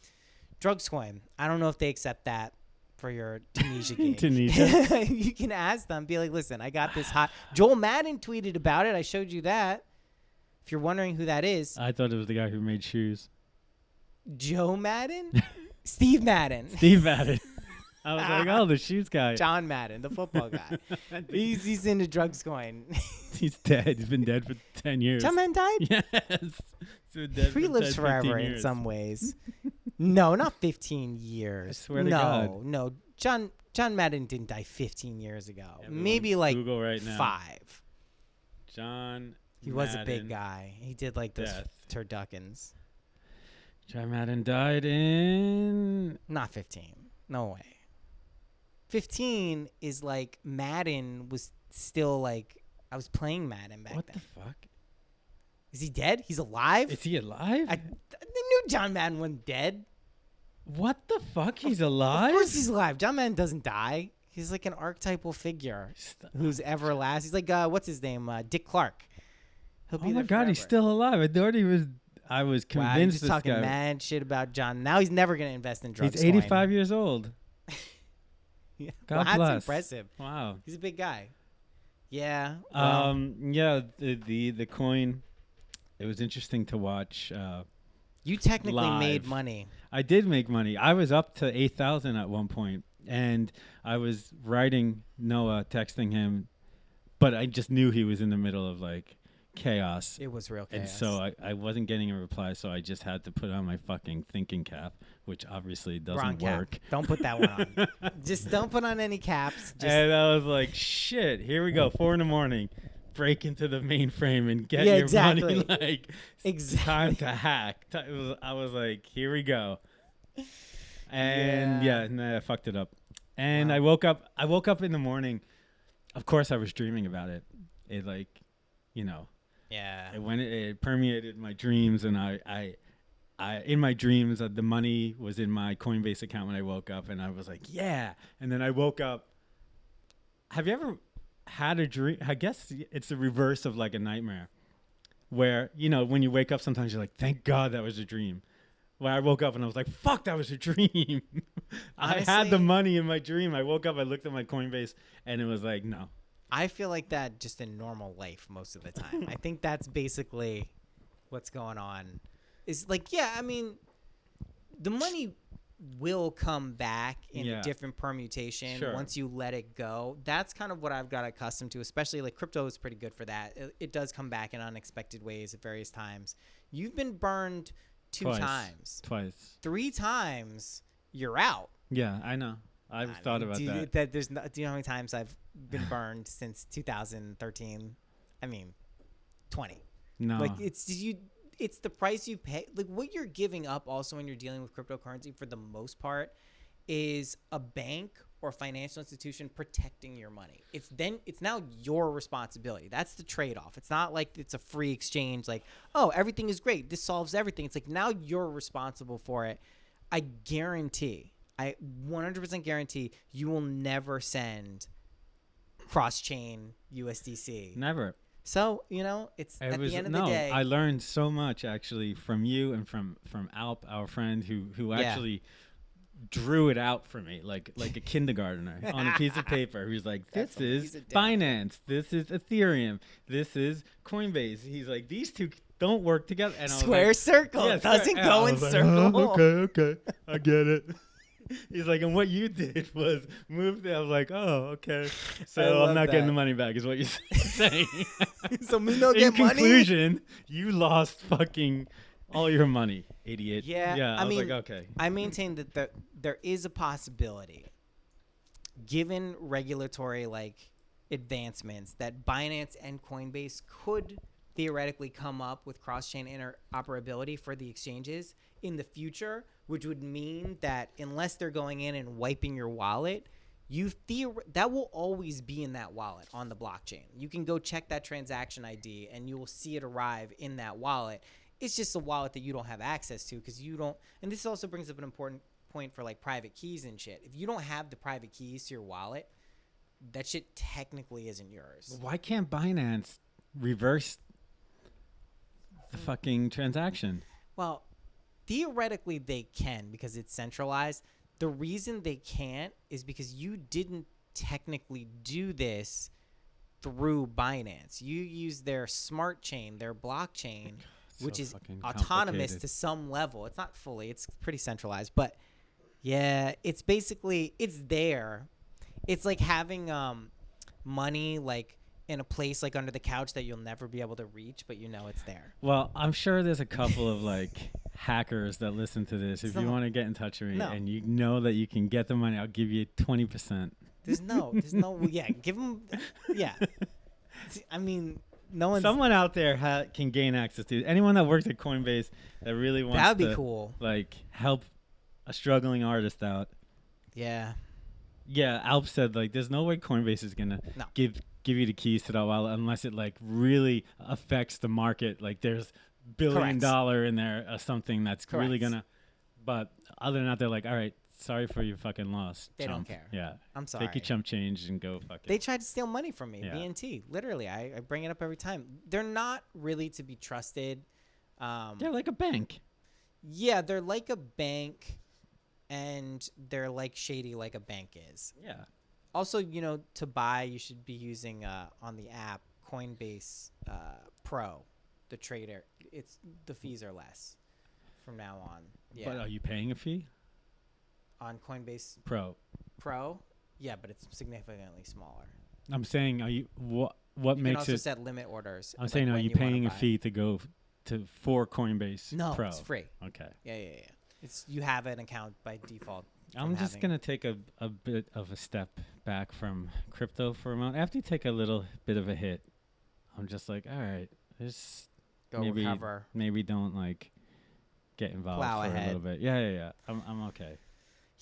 drugs coin. I don't know if they accept that for your Tunisia game. Tunisia. You can ask them. Be like, listen, I got this hot. Joel Madden tweeted about it. I showed you that. If you're wondering who that is. I thought it was the guy who made shoes. Joe Madden? Steve Madden. Steve Madden. I was like, oh, the shoes guy. John Madden, the football guy. He's into drugs coin. He's dead. He's been dead for 10 years. John Madden died? Yes. He lives forever in some ways. No, not 15 years. I swear to God. No. John Madden didn't die 15 years ago. Maybe like Google right now. 5. John He was a big guy. He did like those death. turduckens. John Madden died in... Not 15. No way. 15 is like Madden was still like... I was playing Madden back then. What the fuck? Is he dead? He's alive? Is he alive? I knew John Madden wasn't dead. What the fuck? He's alive? Of course he's alive. John Madden doesn't die. He's like an archetypal figure who's everlasting. He's like, what's his name? Dick Clark. He'll be oh my there God, forever. he's still alive. I thought he was... I was Wow, you're convinced just this talking guy. mad shit about John. Now he's never gonna invest in drugs. He's 85 years old. Yeah. God Well, that's bless. impressive. Wow. He's a big guy. Yeah. Well, Yeah. The coin. It was interesting to watch. you technically made live. money. I did make money. I was up to 8,000 at one point, and I was writing Noah, texting him, but I just knew he was in the middle of like chaos. It was real chaos. And so I wasn't getting a reply, so I just had to put on my fucking thinking cap, which obviously Wrong doesn't cap. work. Don't put that one on. Just don't put on any caps. Just And I was like, shit, here we go, 4 a.m, break into the mainframe and get Yeah, your exactly. money. Like, Exactly. time to hack. I was like, here we go. And yeah, and I fucked it up. And Wow. I woke up in the morning. Of course, I was dreaming about it. It like, Yeah. it permeated my dreams, and I in my dreams, the money was in my Coinbase account when I woke up, and I was like, yeah. And then I woke up. Have you ever had a dream? I guess it's the reverse of like a nightmare, where when you wake up, sometimes you're like, thank God that was a dream. When I woke up and I was like, fuck, that was a dream. I had the Honestly- money in my dream. I woke up, I looked at my Coinbase, and it was like, no. I feel like that just in normal life most of the time. I think that's basically what's going on. Is like, yeah, I mean, the money will come back in Yeah. a different permutation Sure. once you let it go. That's kind of what I've got accustomed to, especially like crypto is pretty good for that. It does come back in unexpected ways at various times. You've been burned Twice. 2 times. Twice. 3 times, you're out. Yeah, I know. I've thought about that. Do you know how many times I've been burned since 2013? I mean, 20. No. Like it's the price you pay. Like what you're giving up also when you're dealing with cryptocurrency for the most part is a bank or financial institution protecting your money. It's now your responsibility. That's the trade-off. It's not like it's a free exchange like, "Oh, everything is great. This solves everything." It's like now you're responsible for it. I 100% guarantee you will never send cross-chain USDC. Never. So, it's at the end of the day. I learned so much actually from you and from Alp, our friend who Yeah. actually drew it out for me like a kindergartner on a piece of paper. He's like, this That's a piece is of dough. Binance, this is Ethereum, this is Coinbase. He's like, these two don't work together. And I was Square like, circle. yeah, It doesn't square- go I in was like, circle. okay, I get it. He's like, and what you did was move there. I was like, oh, okay. I So love I'm not getting that. the money back, is what you're saying. So me no In get money? conclusion, you lost fucking all your money, idiot. Yeah, Yeah. I was mean, like, okay. I maintain that there is a possibility, given regulatory advancements, that Binance and Coinbase could theoretically come up with cross-chain interoperability for the exchanges in the future, which would mean that unless they're going in and wiping your wallet, that will always be in that wallet on the blockchain. You can go check that transaction ID and you will see it arrive in that wallet. It's just a wallet that you don't have access to because you don't. And this also brings up an important point for private keys and shit. If you don't have the private keys to your wallet, that shit technically isn't yours. Why can't Binance reverse the fucking transaction? Well, theoretically they can because it's centralized. The reason they can't is because you didn't technically do this through Binance. You use their smart chain, their blockchain, which So is fucking autonomous complicated. to some level. It's not fully, it's pretty centralized, but yeah, it's basically, it's there. It's like having money in a place under the couch that you'll never be able to reach, but it's there. Well, I'm sure there's a couple of hackers that listen to this. If you Some- want to get in touch with me No. and you know that you can get the money, I'll give you 20%. There's no, yeah, give them, yeah. I mean, no one's, Someone out there can gain access to it. Anyone that works at Coinbase that really wants that would to be cool. help a struggling artist out. Yeah. Yeah, Alp said there's no way Coinbase is gonna No. give you the keys to that wallet unless it really affects the market. There's $1 billion in there or something that's really Correct. gonna. But other than that, they're like, all right, sorry for your fucking loss. They don't chump." care. Yeah, I'm sorry. take your chump change and go fuck it. They tried to steal money from me, Yeah. BNT. Literally, I bring it up every time. They're not really to be trusted. They're like a bank. Yeah, they're like a bank, and they're like shady like a bank is. Yeah. Also, to buy, you should be using on the app Coinbase Pro, the trader. The fees are less from now on. Yeah, But are you paying a fee? on Coinbase Pro. Pro, yeah, but it's significantly smaller. I'm saying, are you what You can makes also it? set limit orders. I'm like, saying, are when you wanna paying a buy. fee to go for Coinbase No, Pro? it's free. Okay. Yeah. It's you have an account by default. I'm just having- gonna take a bit of a step back from crypto for a moment. After you take a little bit of a hit, I'm just like, all right, just Go maybe recover. maybe don't like get involved Plow for ahead. a little bit. Yeah. I'm okay.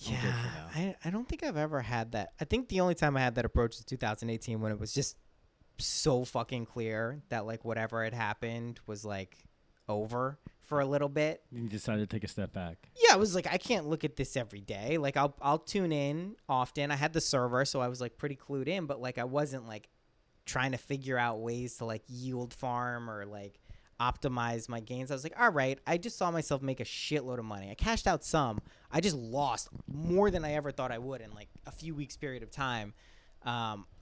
I'm good for now. Yeah, I don't think I've ever had that. I think the only time I had that approach was 2018 when it was just so fucking clear that like whatever had happened was like over for a little bit. You decided to take a step back. Yeah, I was like, I can't look at this every day. Like I'll tune in often. I had the server, so I was like pretty clued in, but like I wasn't like trying to figure out ways to like yield farm or like optimize my gains. I was like, all right, I just saw myself make a shitload of money. I cashed out some. I just lost more than I ever thought I would in like a few weeks period of time.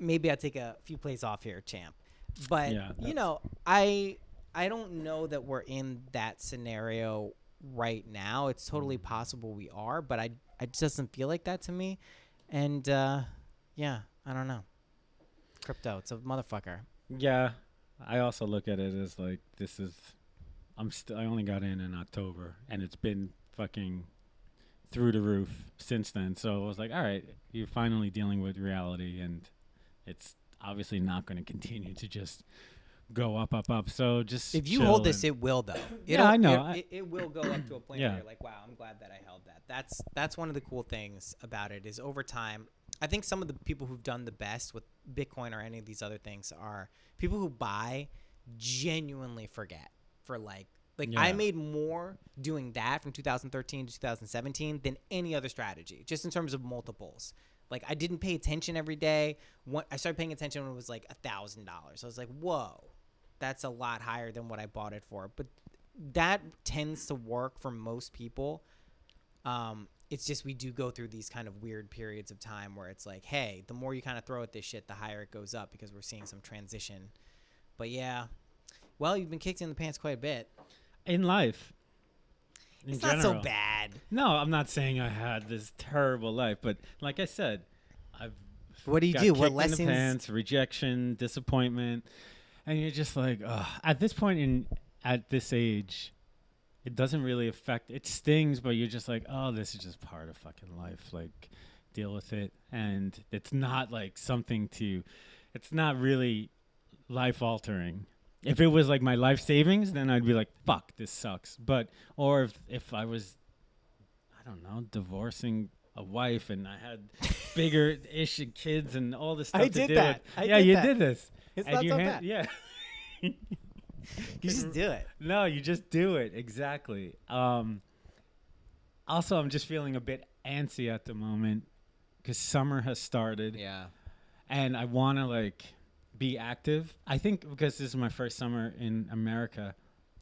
Maybe I'll take a few plays off here, champ. But Yeah, I don't know that we're in that scenario right now. It's totally possible we are, but it just doesn't feel like that to me. And yeah, I don't know. Crypto, it's a motherfucker. Yeah, I also look at it as like I only got in October, and it's been fucking through the roof since then. So I was like, all right, you're finally dealing with reality, and it's obviously not going to continue to just go up. So just If you chill hold this, and- it will though. Yeah, I know. It will go up to a point Yeah. where you're like, wow, I'm glad that I held that. That's one of the cool things about it is over time. I think some of the people who've done the best with Bitcoin or any of these other things are people who buy genuinely forget for like Yeah. I made more doing that from 2013 to 2017 than any other strategy, just in terms of multiples. Like I didn't pay attention every day. I started paying attention when it was like $1,000. I was like, whoa, that's a lot higher than what I bought it for. But that tends to work for most people. It's just we do go through these kind of weird periods of time where it's like, hey, the more you kind of throw at this shit, the higher it goes up because we're seeing some transition. But yeah, well, you've been kicked in the pants quite a bit. in life. It's not so bad. No, I'm not saying I had this terrible life, but like I said, I've What do you got do? What kicked in the lessons? pants, rejection, disappointment, and you're just like, ugh. At this point at this age, it doesn't really affect. It stings, but you're just like, oh, this is just part of fucking life. Like, deal with it, and it's not like something to. It's not really life altering. If it was like my life savings, then I'd be like, fuck, this sucks. But, or if I was, I don't know, divorcing a wife and I had bigger issue kids and all this stuff I to did deal that. with. I Yeah, did you that. did this. It's And not you so bad. Yeah. You just do it. No, you just do it. Exactly. Also, I'm just feeling a bit antsy at the moment because summer has started. Yeah. And I want to like be active. I think because this is my first summer in America,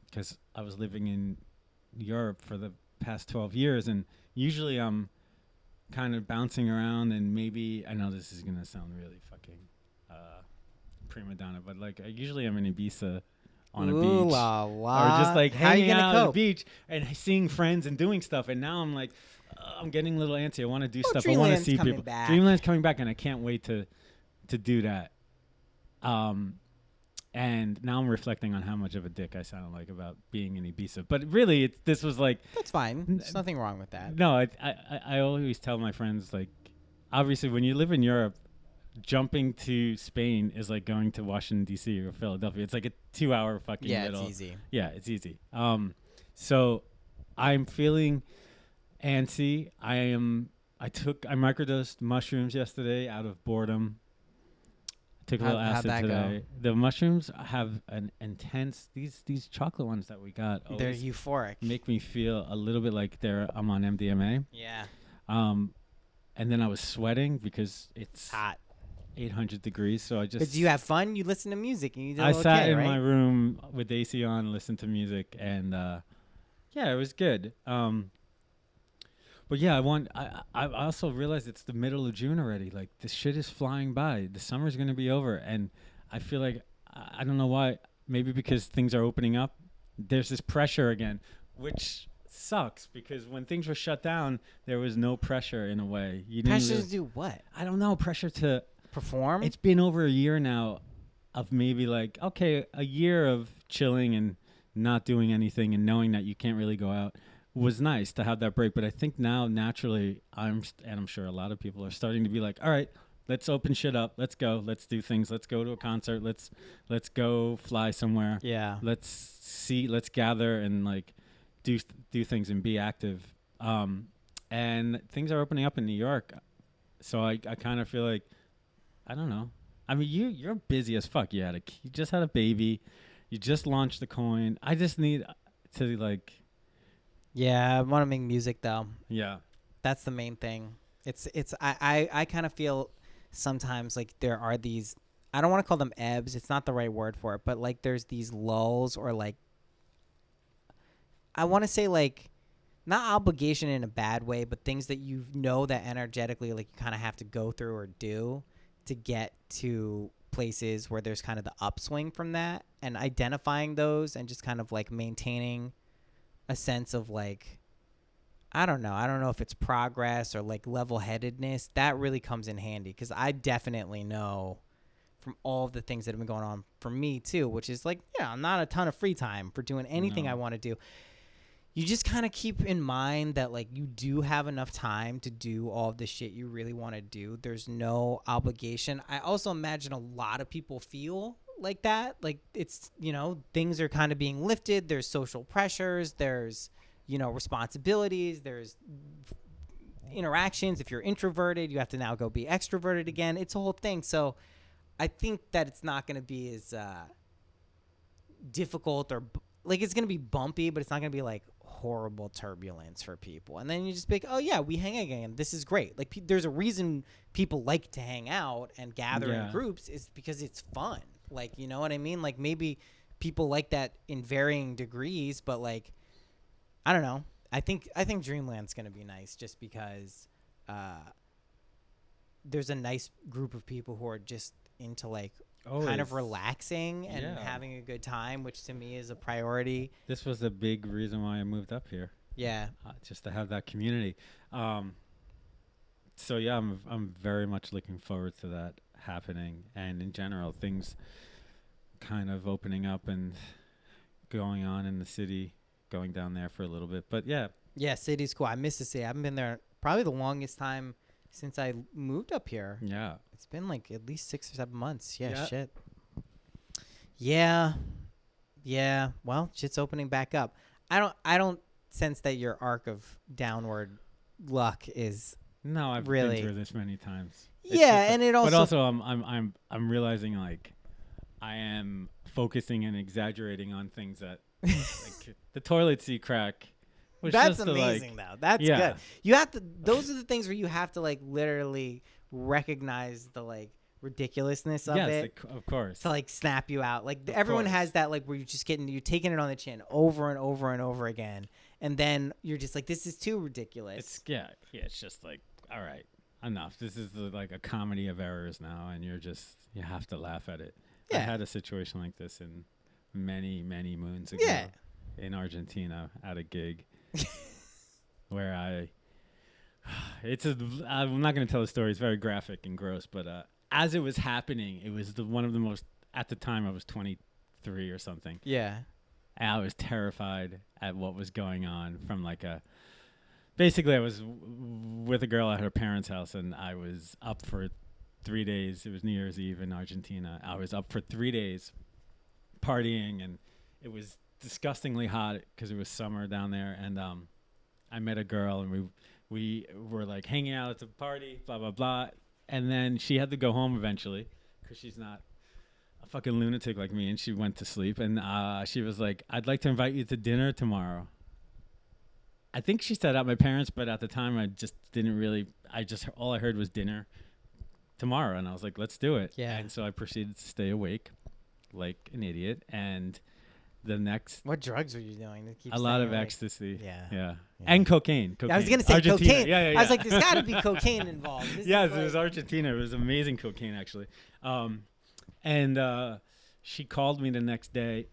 because I was living in Europe for the past 12 years, and usually I'm kind of bouncing around, and maybe I know this is gonna sound really fucking prima donna, but like usually I'm in Ibiza on a Ooh beach. la la. Or just like How are you hanging gonna out on the cope? beach and seeing friends and doing stuff, and now I'm like, I'm getting a little antsy. I want to do Well, stuff. I want to Dreamland's see coming people. back. Dreamland's coming back, and I can't wait to do that. And now I'm reflecting on how much of a dick I sound like about being in Ibiza. But really, this was like, That's fine. There's nothing wrong with that. no, I always tell my friends, like, obviously when you live in Europe, jumping to Spain is like going to Washington, D.C. or Philadelphia. It's like a 2-hour fucking Yeah, little. it's easy. Yeah, it's easy. So I'm feeling antsy. I microdosed mushrooms yesterday out of boredom. I took a little How'd acid that today. The mushrooms have an intense. These chocolate ones that we got They're always euphoric. make me feel a little bit like I'm on MDMA. Yeah. And then I was sweating because it's Hot. 800 degrees. So I just. But do you have fun? You listen to music and you do I okay, sat in right? my room with the AC on, listened to music, and yeah, it was good. But yeah, I also realized it's the middle of June already. Like this shit is flying by. The summer's gonna be over, and I feel like I don't know why. Maybe because things are opening up. There's this pressure again, which sucks because when things were shut down, there was no pressure in a way. You didn't Pressure really- to do what? I don't know. Pressure to. Perform? It's been over a year now, of maybe like okay, a year of chilling and not doing anything and knowing that you can't really go out was nice to have that break. But I think now naturally, and I'm sure a lot of people are starting to be like, all right, let's open shit up. Let's go. Let's do things. Let's go to a concert. Let's go fly somewhere. Yeah. Let's see. Let's gather and like do things and be active. And things are opening up in New York, so I kind of feel like I don't know. I mean, you're busy as fuck. You just had a baby. You just launched the coin. I just need to like. Yeah, I want to make music though. Yeah. That's the main thing. I kind of feel sometimes like there are these, I don't want to call them ebbs. It's not the right word for it, but like there's these lulls or like, I want to say like, not obligation in a bad way, but things that you know that energetically like you kind of have to go through or do to get to places where there's kind of the upswing from that, and identifying those and just kind of like maintaining a sense of like, I don't know if it's progress or like level-headedness. That really comes in handy because I definitely know from all of the things that have been going on for me too, which is like, yeah, not a ton of free time for doing anything I want to do. You just kind of keep in mind that like you do have enough time to do all of the shit you really want to do. There's no obligation. I also imagine a lot of people feel like that. Like it's, things are kind of being lifted. There's social pressures. There's, responsibilities. There's interactions. If you're introverted, you have to now go be extroverted again. It's a whole thing. So I think that it's not going to be as difficult or like it's going to be bumpy, but it's not going to be like horrible turbulence for people. And then you just be like, oh yeah, we hang again. This is great. Like there's a reason people like to hang out and gather in groups is because it's fun. Like, you know what I mean? Like maybe people like that in varying degrees, but like, I don't know. I think Dreamland's going to be nice just because there's a nice group of people who are just into like kind of relaxing and having a good time, which to me is a priority. This was a big reason why I moved up here. Yeah. Just to have that community. So yeah, I'm very much looking forward to that happening, and in general things kind of opening up and going on in the city, going down there for a little bit. But yeah, city's cool. I miss the city. I haven't been there probably the longest time since I moved up here. Yeah, it's been like at least 6 or 7 months. Shit. Yeah. Well, shit's opening back up. I don't sense that your arc of downward luck is no. I've really been through this many times. And it also. But also, I'm realizing like I am focusing and exaggerating on things that like the toilet seat crack. That's amazing, though. That's good. You have to. Those are the things where you have to like literally recognize the like ridiculousness of it. Yes, of course. To like snap you out. Like everyone has that like where you're taking it on the chin over and over and over again, and then you're just like, this is too ridiculous. It's just like, all right, enough. This is like a comedy of errors now, and you have to laugh at it. Yeah. I had a situation like this in many moons ago. Yeah. In Argentina at a gig. Where I'm not going to tell the story. It's very graphic and gross, but as it was happening, it was one of the most, at the time I was 23 or something. Yeah. And I was terrified at what was going on from basically I was with a girl at her parents' house, and I was up for 3 days. It was New Year's Eve in Argentina. I was up for 3 days partying, and it was disgustingly hot because it was summer down there, and I met a girl, and we were like hanging out at the party, blah blah blah, and then she had to go home eventually because she's not a fucking lunatic like me, and she went to sleep, and she was like, I'd like to invite you to dinner tomorrow. I think she said at my parents', but at the time I just didn't really, all I heard was dinner tomorrow. And I was like, let's do it. Yeah. And so I proceeded to stay awake like an idiot. And the next, What drugs were you doing to keep a lot staying of awake? ecstasy. Yeah. Yeah. Yeah. And cocaine. I was gonna say Argentina. cocaine. Yeah, yeah, yeah. I was like, there's got to be cocaine involved. This Yes, is it was like- Argentina. It was amazing cocaine, actually. And she called me the next day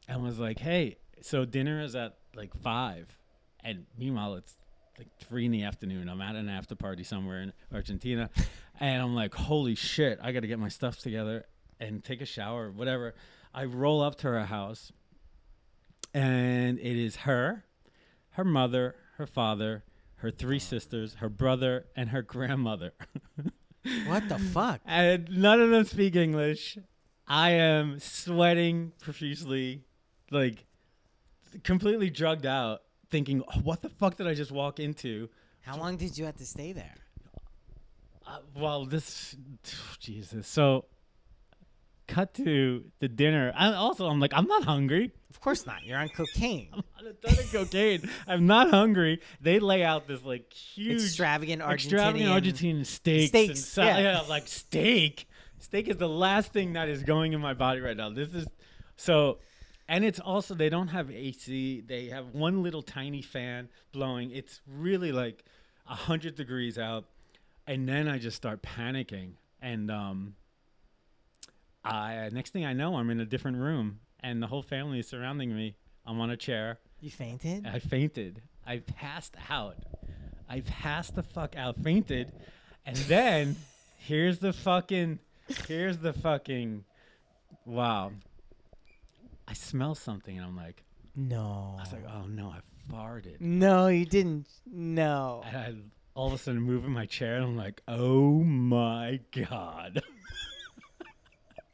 and was like, hey, so dinner is at like 5. And meanwhile, it's like 3 in the afternoon. I'm at an after party somewhere in Argentina. And I'm like, holy shit, I got to get my stuff together and take a shower, whatever. I roll up to her house, and it is her mother, her father, her 3 sisters, her brother, and her grandmother. What the fuck? And none of them speak English. I am sweating profusely, like completely drugged out, thinking, oh, what the fuck did I just walk into? How long did you have to stay there? Well, Jesus. So, cut to the dinner. I'm like, I'm not hungry. Of course not. You're on cocaine. I'm on a ton of cocaine. I'm not hungry. They lay out this like huge, Extravagant Argentinian steaks. Steaks, yeah. Like steak. Steak is the last thing that is going in my body right now. This is so, and it's also, they don't have AC. They have one little tiny fan blowing. It's really like 100 degrees out. And then I just start panicking. And next thing I know, I'm in a different room, and the whole family is surrounding me. I'm on a chair. You fainted? I fainted. I passed out. I passed the fuck out, fainted. And then here's the fucking, wow. I smell something, and I'm like, No. I was like, oh no, I farted. No, you didn't. No. And I all of a sudden move in my chair, and I'm like, oh my God.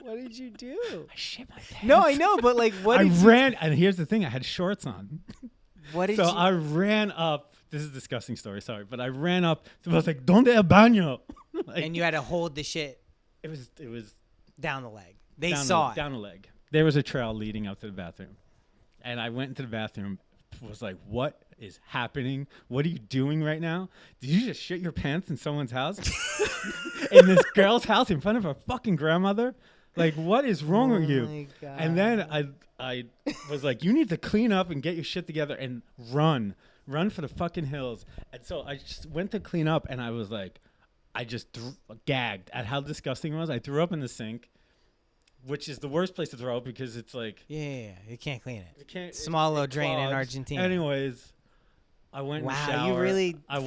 What did you do? I shit my pants. No, I know, but like, what? I did you, ran, and here's the thing, I had shorts on. what did So you? I ran up. This is a disgusting story, sorry, but I ran up. So I was like, "Donde el baño?" Like, and you had to hold the shit it was down the leg. They down saw the, it. down the leg. There was a trail leading up to the bathroom, and I went into the bathroom. Was like, "What is happening? What are you doing right now? Did you just shit your pants in someone's house? In this girl's house in front of her fucking grandmother? Like, what is wrong with you?" my God. And then I was like, you need to clean up and get your shit together and run for the fucking hills. And so I just went to clean up, and I was like, I just gagged at how disgusting it was. I threw up in the sink, which is the worst place to throw up because it's like, Yeah, you can't clean it. you can't. Small little drain in clogs. Argentina. Anyways, I went in the Wow, shower. you really I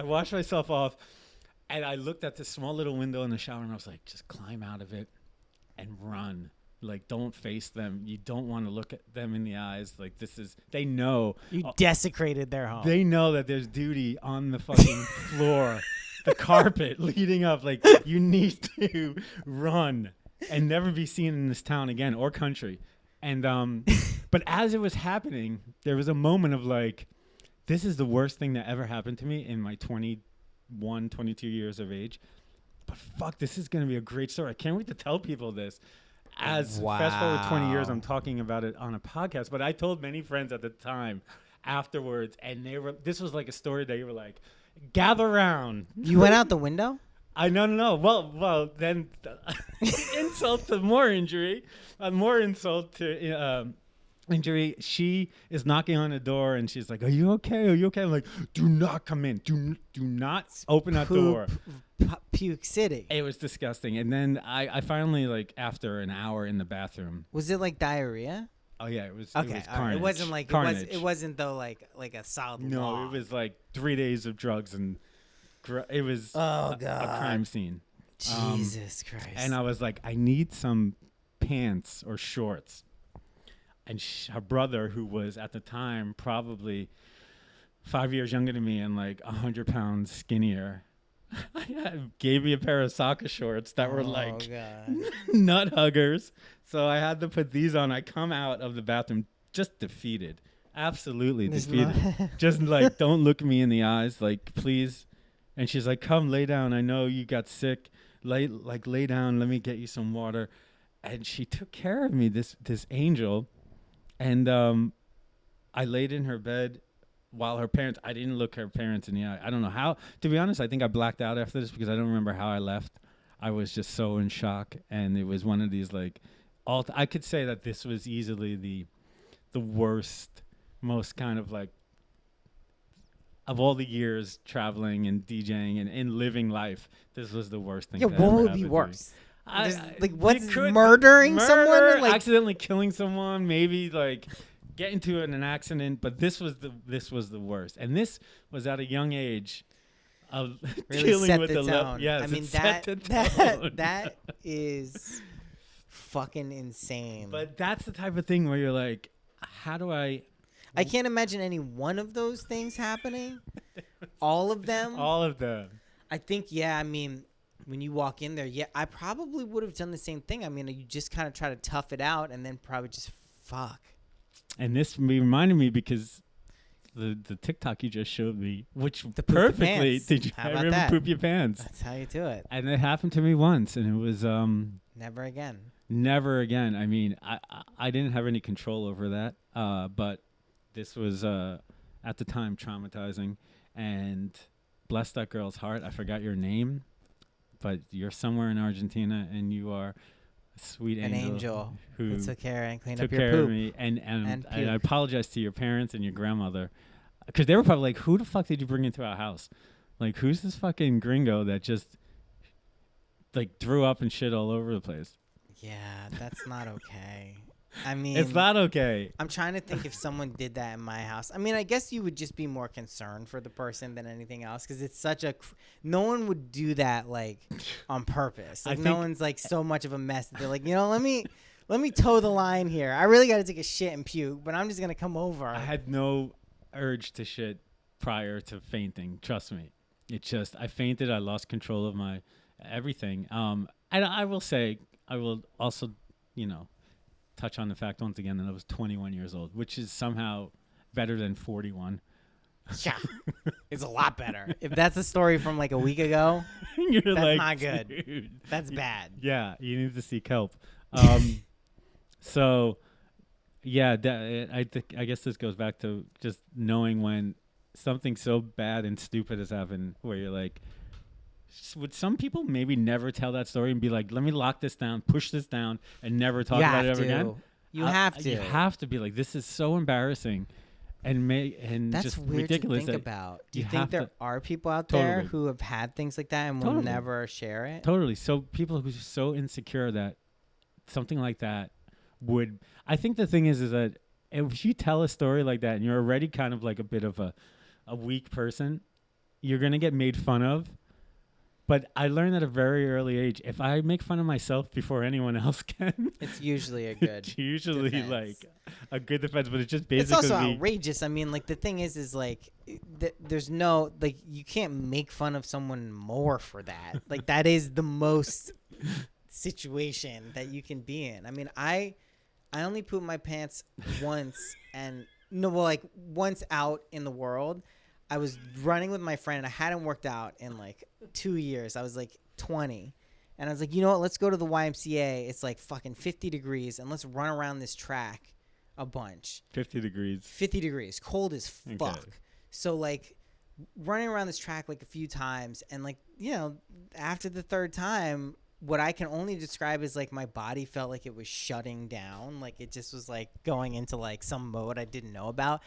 washed myself off, and I looked at this small little window in the shower, and I was like, just climb out of it and run. Like, don't face them. You don't want to look at them in the eyes. Like, they know. You desecrated their home. They know that there's duty on the fucking floor, the carpet leading up. Like, you need to run and never be seen in this town again or country. And, but as it was happening, there was a moment of like, this is the worst thing that ever happened to me in my 21, 22 years of age. But fuck, this is going to be a great story. I can't wait to tell people this. As fast forward 20 years, Wow. I'm talking about it on a podcast. But I told many friends at the time afterwards, and this was like a story they were like, gather around. You went out the window? No. Well, then insult to more injury, more insult to injury. She is knocking on the door, and she's like, "Are you okay? Are you okay?" I'm like, "Do not come in. Do not open that door." Puke City. It was disgusting. And then I finally, like, after an hour in the bathroom. Was it like diarrhea? Oh yeah, it was. Okay, it was all right. carnage. It wasn't like carnage. it wasn't though like a solid No, law. it was like 3 days of drugs, and it was Oh a God. crime scene. Jesus Christ. And I was like, I need some pants or shorts. And her brother, who was at the time probably 5 years younger than me and like 100 pounds skinnier, gave me a pair of soccer shorts that were like God. nut huggers. So I had to put these on. I come out of the bathroom just defeated. Absolutely There's defeated. no- Just like, don't look me in the eyes, like, please. And she's like, come lay down. I know you got sick. Lay down. Let me get you some water. And she took care of me, this angel. And I laid in her bed while I didn't look her parents in the eye. I don't know how. To be honest, I think I blacked out after this because I don't remember how I left. I was just so in shock, and it was one of these like, I could say that this was easily the worst, most kind of like, of all the years traveling and DJing and living life, this was the worst thing. Yeah, that what ever would happened be to me. worse? Like, it what's could- murdering someone? murder, Like, accidentally killing someone, maybe like get into an accident. But this was the worst, and this was at a young age of really dealing set with the the tone. yes, I mean, it set the tone. that is fucking insane. But that's the type of thing where you're like, how do I can't imagine any one of those things happening. All of them. all of them? I think, yeah, I mean, when you walk in there, yeah, I probably would have done the same thing. I mean, you just kind of try to tough it out and then probably just fuck. And this reminded me because the TikTok you just showed me, which The poop the perfectly pants. did you How about ever that? poop your pants? That's how you do it. And it happened to me once, and it was Never again. never again. I mean, I didn't have any control over that, but this was at the time traumatizing. And bless that girl's heart. I forgot your name, but you're somewhere in Argentina, and you are a sweet An angel who who took care and cleaned took up your care poop. of me. And I puke. apologize to your parents and your grandmother, because they were probably like, "Who the fuck did you bring into our house? Like, who's this fucking gringo that just like threw up and shit all over the place?" Yeah, that's not okay. I mean, It's not okay. I'm trying to think if someone did that in my house. I mean, I guess you would just be more concerned for the person than anything else because it's such a. No one would do that like on purpose. Like I no think- one's like so much of a mess that they're like, let me toe the line here. I really got to take a shit and puke, but I'm just gonna come over. I had no urge to shit prior to fainting. Trust me. It just I fainted. I lost control of my everything. And I will say I will also touch on the fact once again that I was 21 years old, which is somehow better than 41. Yeah, it's a lot better. If that's a story from like a week ago, You're that's like, not good. "Dude." That's bad. Yeah, you need to seek help. So, yeah, I guess this goes back to just knowing when something so bad and stupid has happened, where you're like, would some people maybe never tell that story and be like, let me lock this down, push this down, and never talk You about it have ever to. again? You have to. You have to be like, this is so embarrassing, and That's just weird ridiculous. to think that about. Do you you think have there to- are people out there Totally. who have had things like that and will Totally. never share it? Totally. So people who are so insecure that something like that would. I think the thing is that if you tell a story like that and you're already kind of like a bit of a weak person, you're gonna get made fun of. But I learned at a very early age, if I make fun of myself before anyone else can, It's usually a good. it's usually defense. like a good defense. But it's just It's basically also outrageous. I mean, like the thing is like there's no like you can't make fun of someone more for that. Like that is the most situation that you can be in. I mean, I only pooped my pants once and once out in the world. I was running with my friend and I hadn't worked out in like 2 years. I was like 20. And I was like, you know what? Let's go to the YMCA. It's like fucking 50 degrees and let's run around this track a bunch. 50 degrees. 50 degrees, cold as fuck. Okay. So like running around this track like a few times and like, after the third time, what I can only describe is like my body felt like it was shutting down. Like it just was like going into like some mode I didn't know about.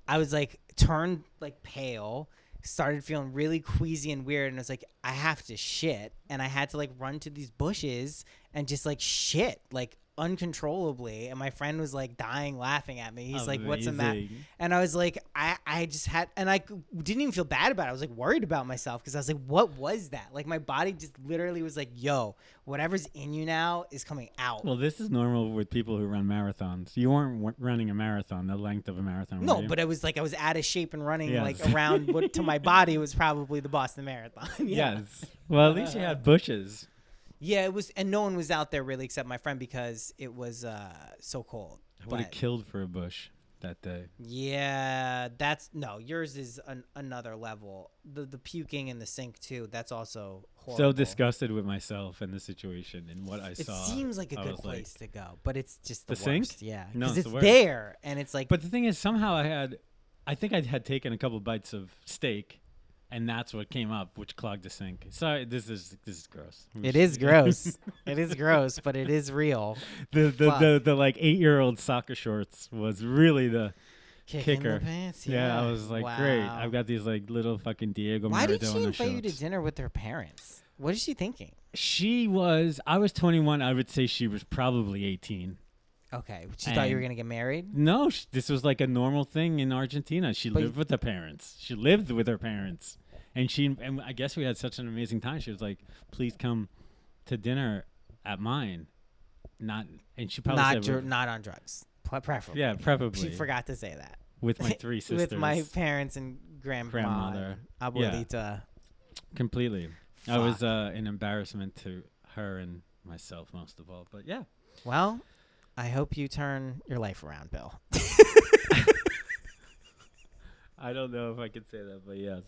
I was like turned like pale, started feeling really queasy and weird. And I was like, I have to shit. And I had to like run to these bushes and just like shit like uncontrollably. And my friend was like dying laughing at me. He's like, what's the matter? Amazing. And I was like, I just had, and I didn't even feel bad about it. I was like worried about myself because I was like, what was that? Like my body just literally was like, yo, whatever's in you now is coming out. Well, this is normal with people who run marathons. You weren't running a marathon, the length of a marathon. were No, you? but it was like I was out of shape and running Yes. like around what to my body was probably the Boston Marathon. Yeah. Yes. Well, at least you had bushes. Yeah, it was, and no one was out there really except my friend because it was so cold. I would have But killed for a bush that day. yeah, yours is another level. The puking in the sink too. That's also horrible. So disgusted with myself and the situation and what I It saw. seems like a I good was like- place to go, but it's just the The sink? worst. Yeah, No, because it's it's the worst. there, and it's like. But the thing is, somehow I think I had taken a couple bites of steak, and that's what came up, which clogged the sink. Sorry, this is gross. It is gross. It is gross, but it is real. The like 8-year-old soccer shorts was really the Kick in kicker. the pants, Yeah, I was like, great. Wow. I've got these like little fucking Diego Why Maradona did she invite you to shorts. dinner with her parents? What is she thinking? I was 21. I would say she was probably 18. Okay, she thought you were And- gonna get married. No, this was like a normal thing in Argentina. She But lived with her parents. She lived with her parents. And I guess we had such an amazing time. She was like, please come to dinner at mine. And she probably said, Not on drugs. Preferably. yeah, preferably. She forgot to say that. With my 3 sisters. With my parents and Grandmother. and abuelita. Completely. I was Fuck. an embarrassment to her and myself most of all. But yeah. Well, I hope you turn your life around, Bill. I don't know if I could say that, but yes.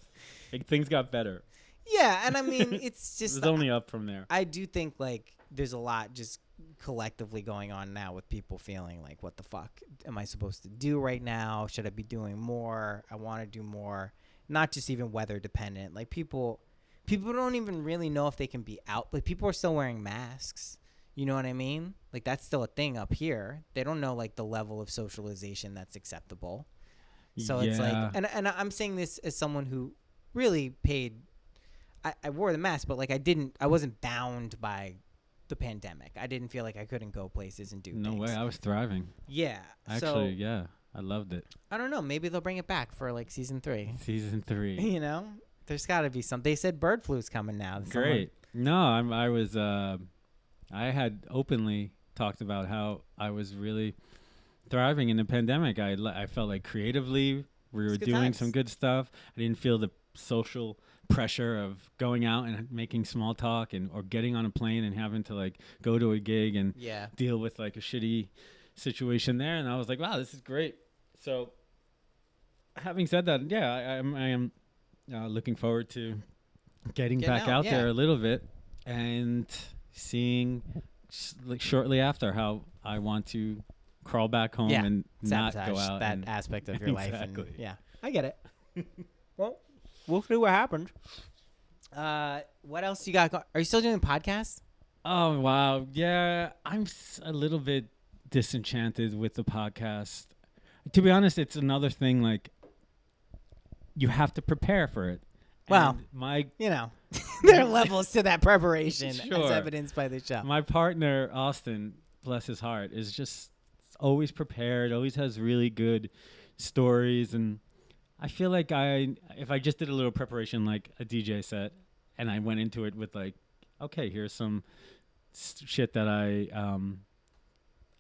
Things got better. Yeah, and I mean, it's It just was only up from there. I do think like there's a lot just collectively going on now with people feeling like, what the fuck am I supposed to do right now? Should I be doing more? I want to do more. Not just even weather dependent. Like people don't even really know if they can be out. Like people are still wearing masks. You know what I mean? Like that's still a thing up here. They don't know like the level of socialization that's acceptable. So it's like, Yeah. and I'm saying this as someone who really paid. I wore the mask, but like I wasn't bound by the pandemic. I didn't feel like I couldn't go places and do No things. way. I was thriving. Yeah. Actually, So yeah. I loved it. I don't know. Maybe they'll bring it back for like season 3. Season 3. You know, there's got to be some. They said bird flu's coming now. Great. No, I was. I had openly talked about how I was really thriving in the pandemic. I felt like creatively we were It's good doing times. some good stuff. I didn't feel the social pressure of going out and making small talk or getting on a plane and having to like go to a gig and Yeah. deal with like a shitty situation there. And I was like, wow, this is great. So having said that, yeah, I am looking forward to getting Getting back out, out yeah. there a little bit and seeing like shortly after how I want to crawl back home Yeah. and not Sabotage go out. that and aspect of your life. And Exactly. yeah, I get it. Well, we'll see what happens. What else you got? Are you still doing podcasts? Oh wow, yeah, I'm a little bit disenchanted with the podcast. To be honest, it's another thing like you have to prepare for it. Wow. And my You know, there are levels to that preparation, as Sure. evidenced by the show. my partner Austin, bless his heart, is just always prepared, always has really good stories, and I feel like if I just did a little preparation like a DJ set and I went into it with like, okay, here's some shit that I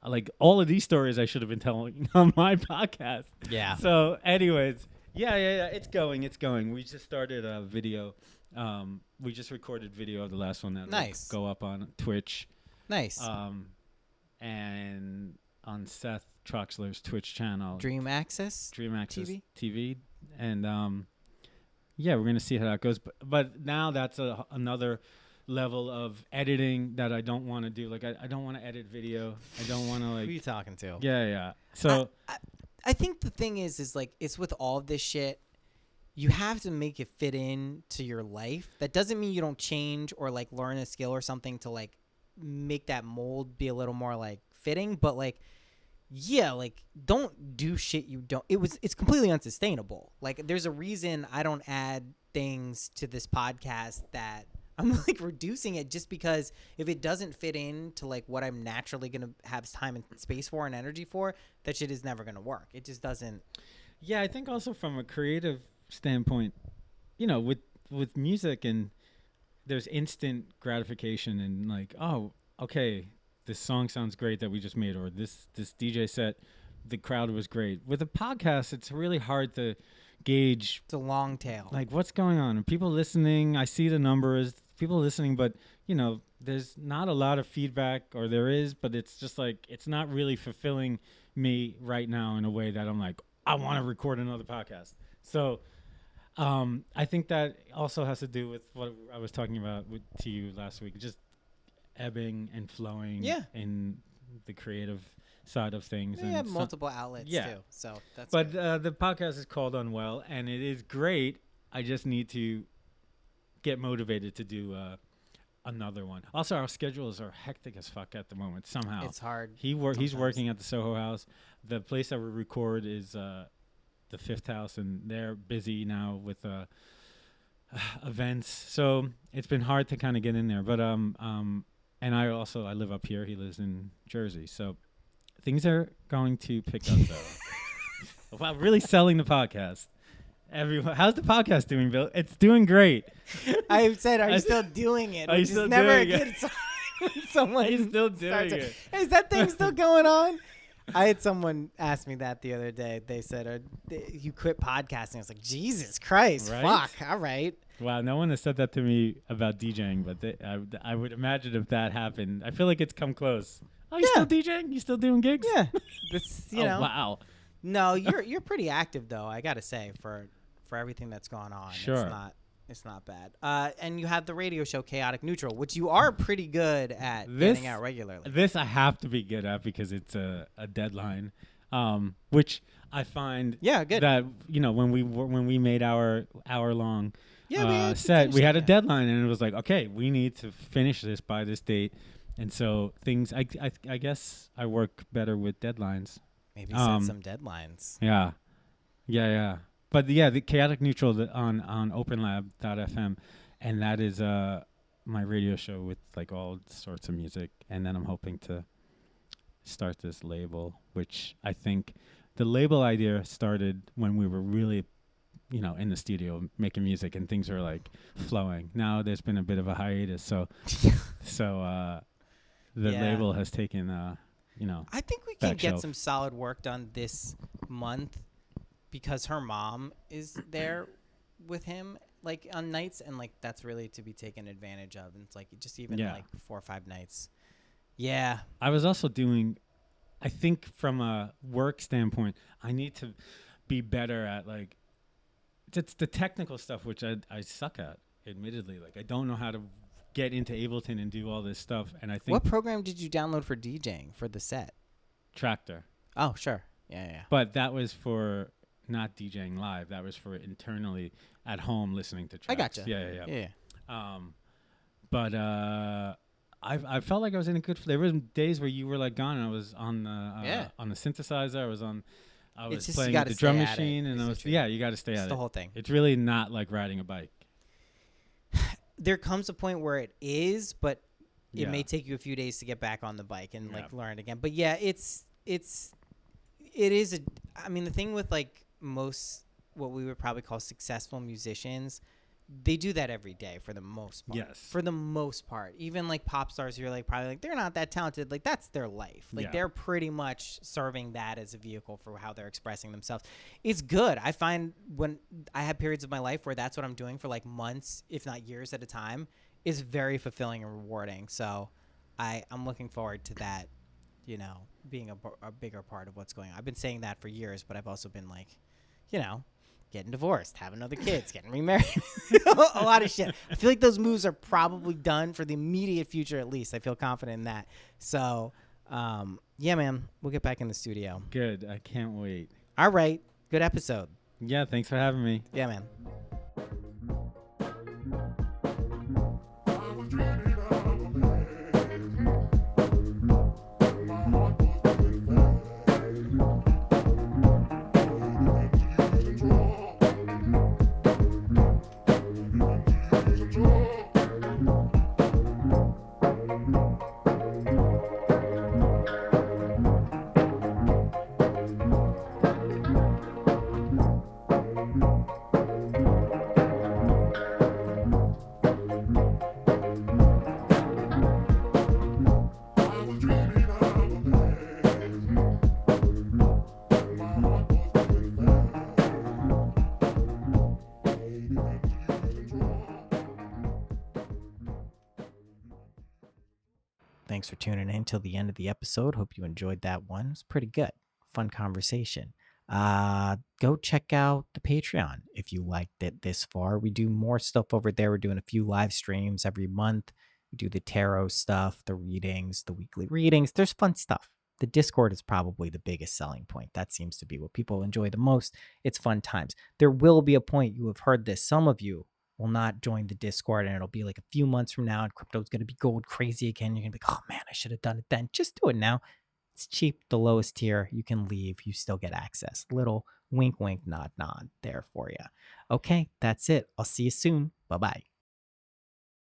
like all of these stories I should have been telling on my podcast. Yeah. So anyways, yeah, it's going. We just started a video. We just recorded video of the last one that Nice. go up on Twitch. Nice. And on Seth Troxler's Twitch channel, Dream Access. Dream Access TV? TV. And yeah, we're gonna see how that goes. But now that's another level of editing that I don't want to do. Like I don't want to edit video. I don't want to Who are like. you talking to? Yeah. So I think the thing is like it's with all this shit, you have to make it fit in to your life. That doesn't mean you don't change or like learn a skill or something to like make that mold be a little more like fitting. But like, yeah, like don't do shit you don't. It's completely unsustainable. Like there's a reason I don't add things to this podcast that I'm like reducing it just because if it doesn't fit in to like what I'm naturally going to have time and space for and energy for, that shit is never going to work. It just doesn't. yeah, I think also from a creative standpoint, you know, with music and there's instant gratification and like, oh, okay, this song sounds great that we just made, or this DJ set, the crowd was great. With a podcast, it's really hard to gauge It's a long tail. like what's going on. Are people listening? I see the numbers, people listening, but you know, there's not a lot of feedback, or there is, but it's just like it's not really fulfilling me right now in a way that I'm like, I want to record another podcast. So I think that also has to do with what I was talking about to you last week, just ebbing and flowing in the creative side of things. They and have multiple outlets yeah. too, so that's. But good. the podcast is called Unwell, and it is great. I just need to get motivated to do another one. Also, our schedules are hectic as fuck at the moment. Somehow It's hard. He's sometimes. working at the Soho House. The place that we record is the Fifth House, and they're busy now with events. So it's been hard to kind of get in there. But and I live up here. He lives in Jersey, so things are going to pick up though. Wow, really selling the podcast. Everyone, how's the podcast doing, Bill? It's doing great. I said, are you still doing it? Are you Which still is never a doing good it? sign when someone He's still doing starts it. Is that thing still going on? I had someone ask me that the other day. They said, you quit podcasting. I was like, Jesus Christ, Right? fuck, all right. Wow, no one has said that to me about DJing, but I would imagine if that happened, I feel like it's come close. Oh, you Yeah. still DJing? You still doing gigs? Yeah, this, you Oh, know. wow. No, you're pretty active though. I gotta say for everything that's going on. Sure. It's not bad. And you have the radio show Chaotic Neutral, which you are pretty good at This- getting out regularly. This I have to be good at because it's a deadline, which I find Yeah, good. that when we made our hour-long Yeah, we had to set, finish we it, had a yeah. deadline, and it was like, okay, we need to finish this by this date, and so things. I guess I work better with deadlines. Maybe set some deadlines. Yeah. But yeah, the Chaotic Neutral on OpenLab.fm, and that is my radio show with like all sorts of music, and then I'm hoping to start this label, which I think the label idea started when we were really, in the studio making music and things were like flowing. Now there's been a bit of a hiatus, so the Yeah. label has taken I think we can Back get shelf. some solid work done this month because her mom is there with him like on nights, and like that's really to be taken advantage of. And it's like just even Yeah. like 4 or 5 nights. Yeah. I was also doing, I think from a work standpoint, I need to be better at like, it's the technical stuff, which I suck at, admittedly. Like I don't know how to get into Ableton and do all this stuff. And I think What program did you download for DJing for the set? Tractor, Oh, sure. Yeah. but that was for not DJing live. That was for internally at home listening to tracks. I gotcha. Yeah. But I felt like I was in a good. There was days where you were like gone, and I was on the on the synthesizer. I was It's just you playing gotta with the drum stay at it, machine, and is I the was truth. you got to stay It's at the it. whole thing. It's really not like riding a bike. There comes a point where it is, but it Yeah. may take you a few days to get back on the bike and like Yeah. learn it again. But yeah, it is I mean, the thing with like most what we would probably call successful musicians, they do that every day for the most part. Yes. For the most part. Even like pop stars, you're like probably like they're not that talented. Like that's their life. Like Yeah. they're pretty much serving that as a vehicle for how they're expressing themselves. It's good. I find when I have periods of my life where that's what I'm doing for like months, if not years at a time, is very fulfilling and rewarding. So I'm looking forward to that, being a bigger part of what's going on. I've been saying that for years, but I've also been like, getting divorced, having other kids, getting remarried, a lot of shit. I feel like those moves are probably done for the immediate future, at least. I feel confident in that. So, yeah, man, we'll get back in the studio. Good. I can't wait. All right. Good episode. Yeah. Thanks for having me. Yeah, man. Thanks for tuning in till the end of the episode. Hope you enjoyed that one. It was pretty good. Fun conversation. Go check out the Patreon if you liked it this far. We do more stuff over there. We're doing a few live streams every month. We do the tarot stuff, the readings, the weekly readings. There's fun stuff. The Discord is probably the biggest selling point. That seems to be what people enjoy the most. It's fun times. There will be a point, you have heard this, some of you will not join the Discord, and it'll be like a few months from now, and crypto's going to be going crazy again. You're going to be like, oh man, I should have done it then. Just do it now. It's cheap, the lowest tier. You can leave. You still get access. Little wink, wink, nod, nod there for you. Okay, that's it. I'll see you soon. Bye-bye.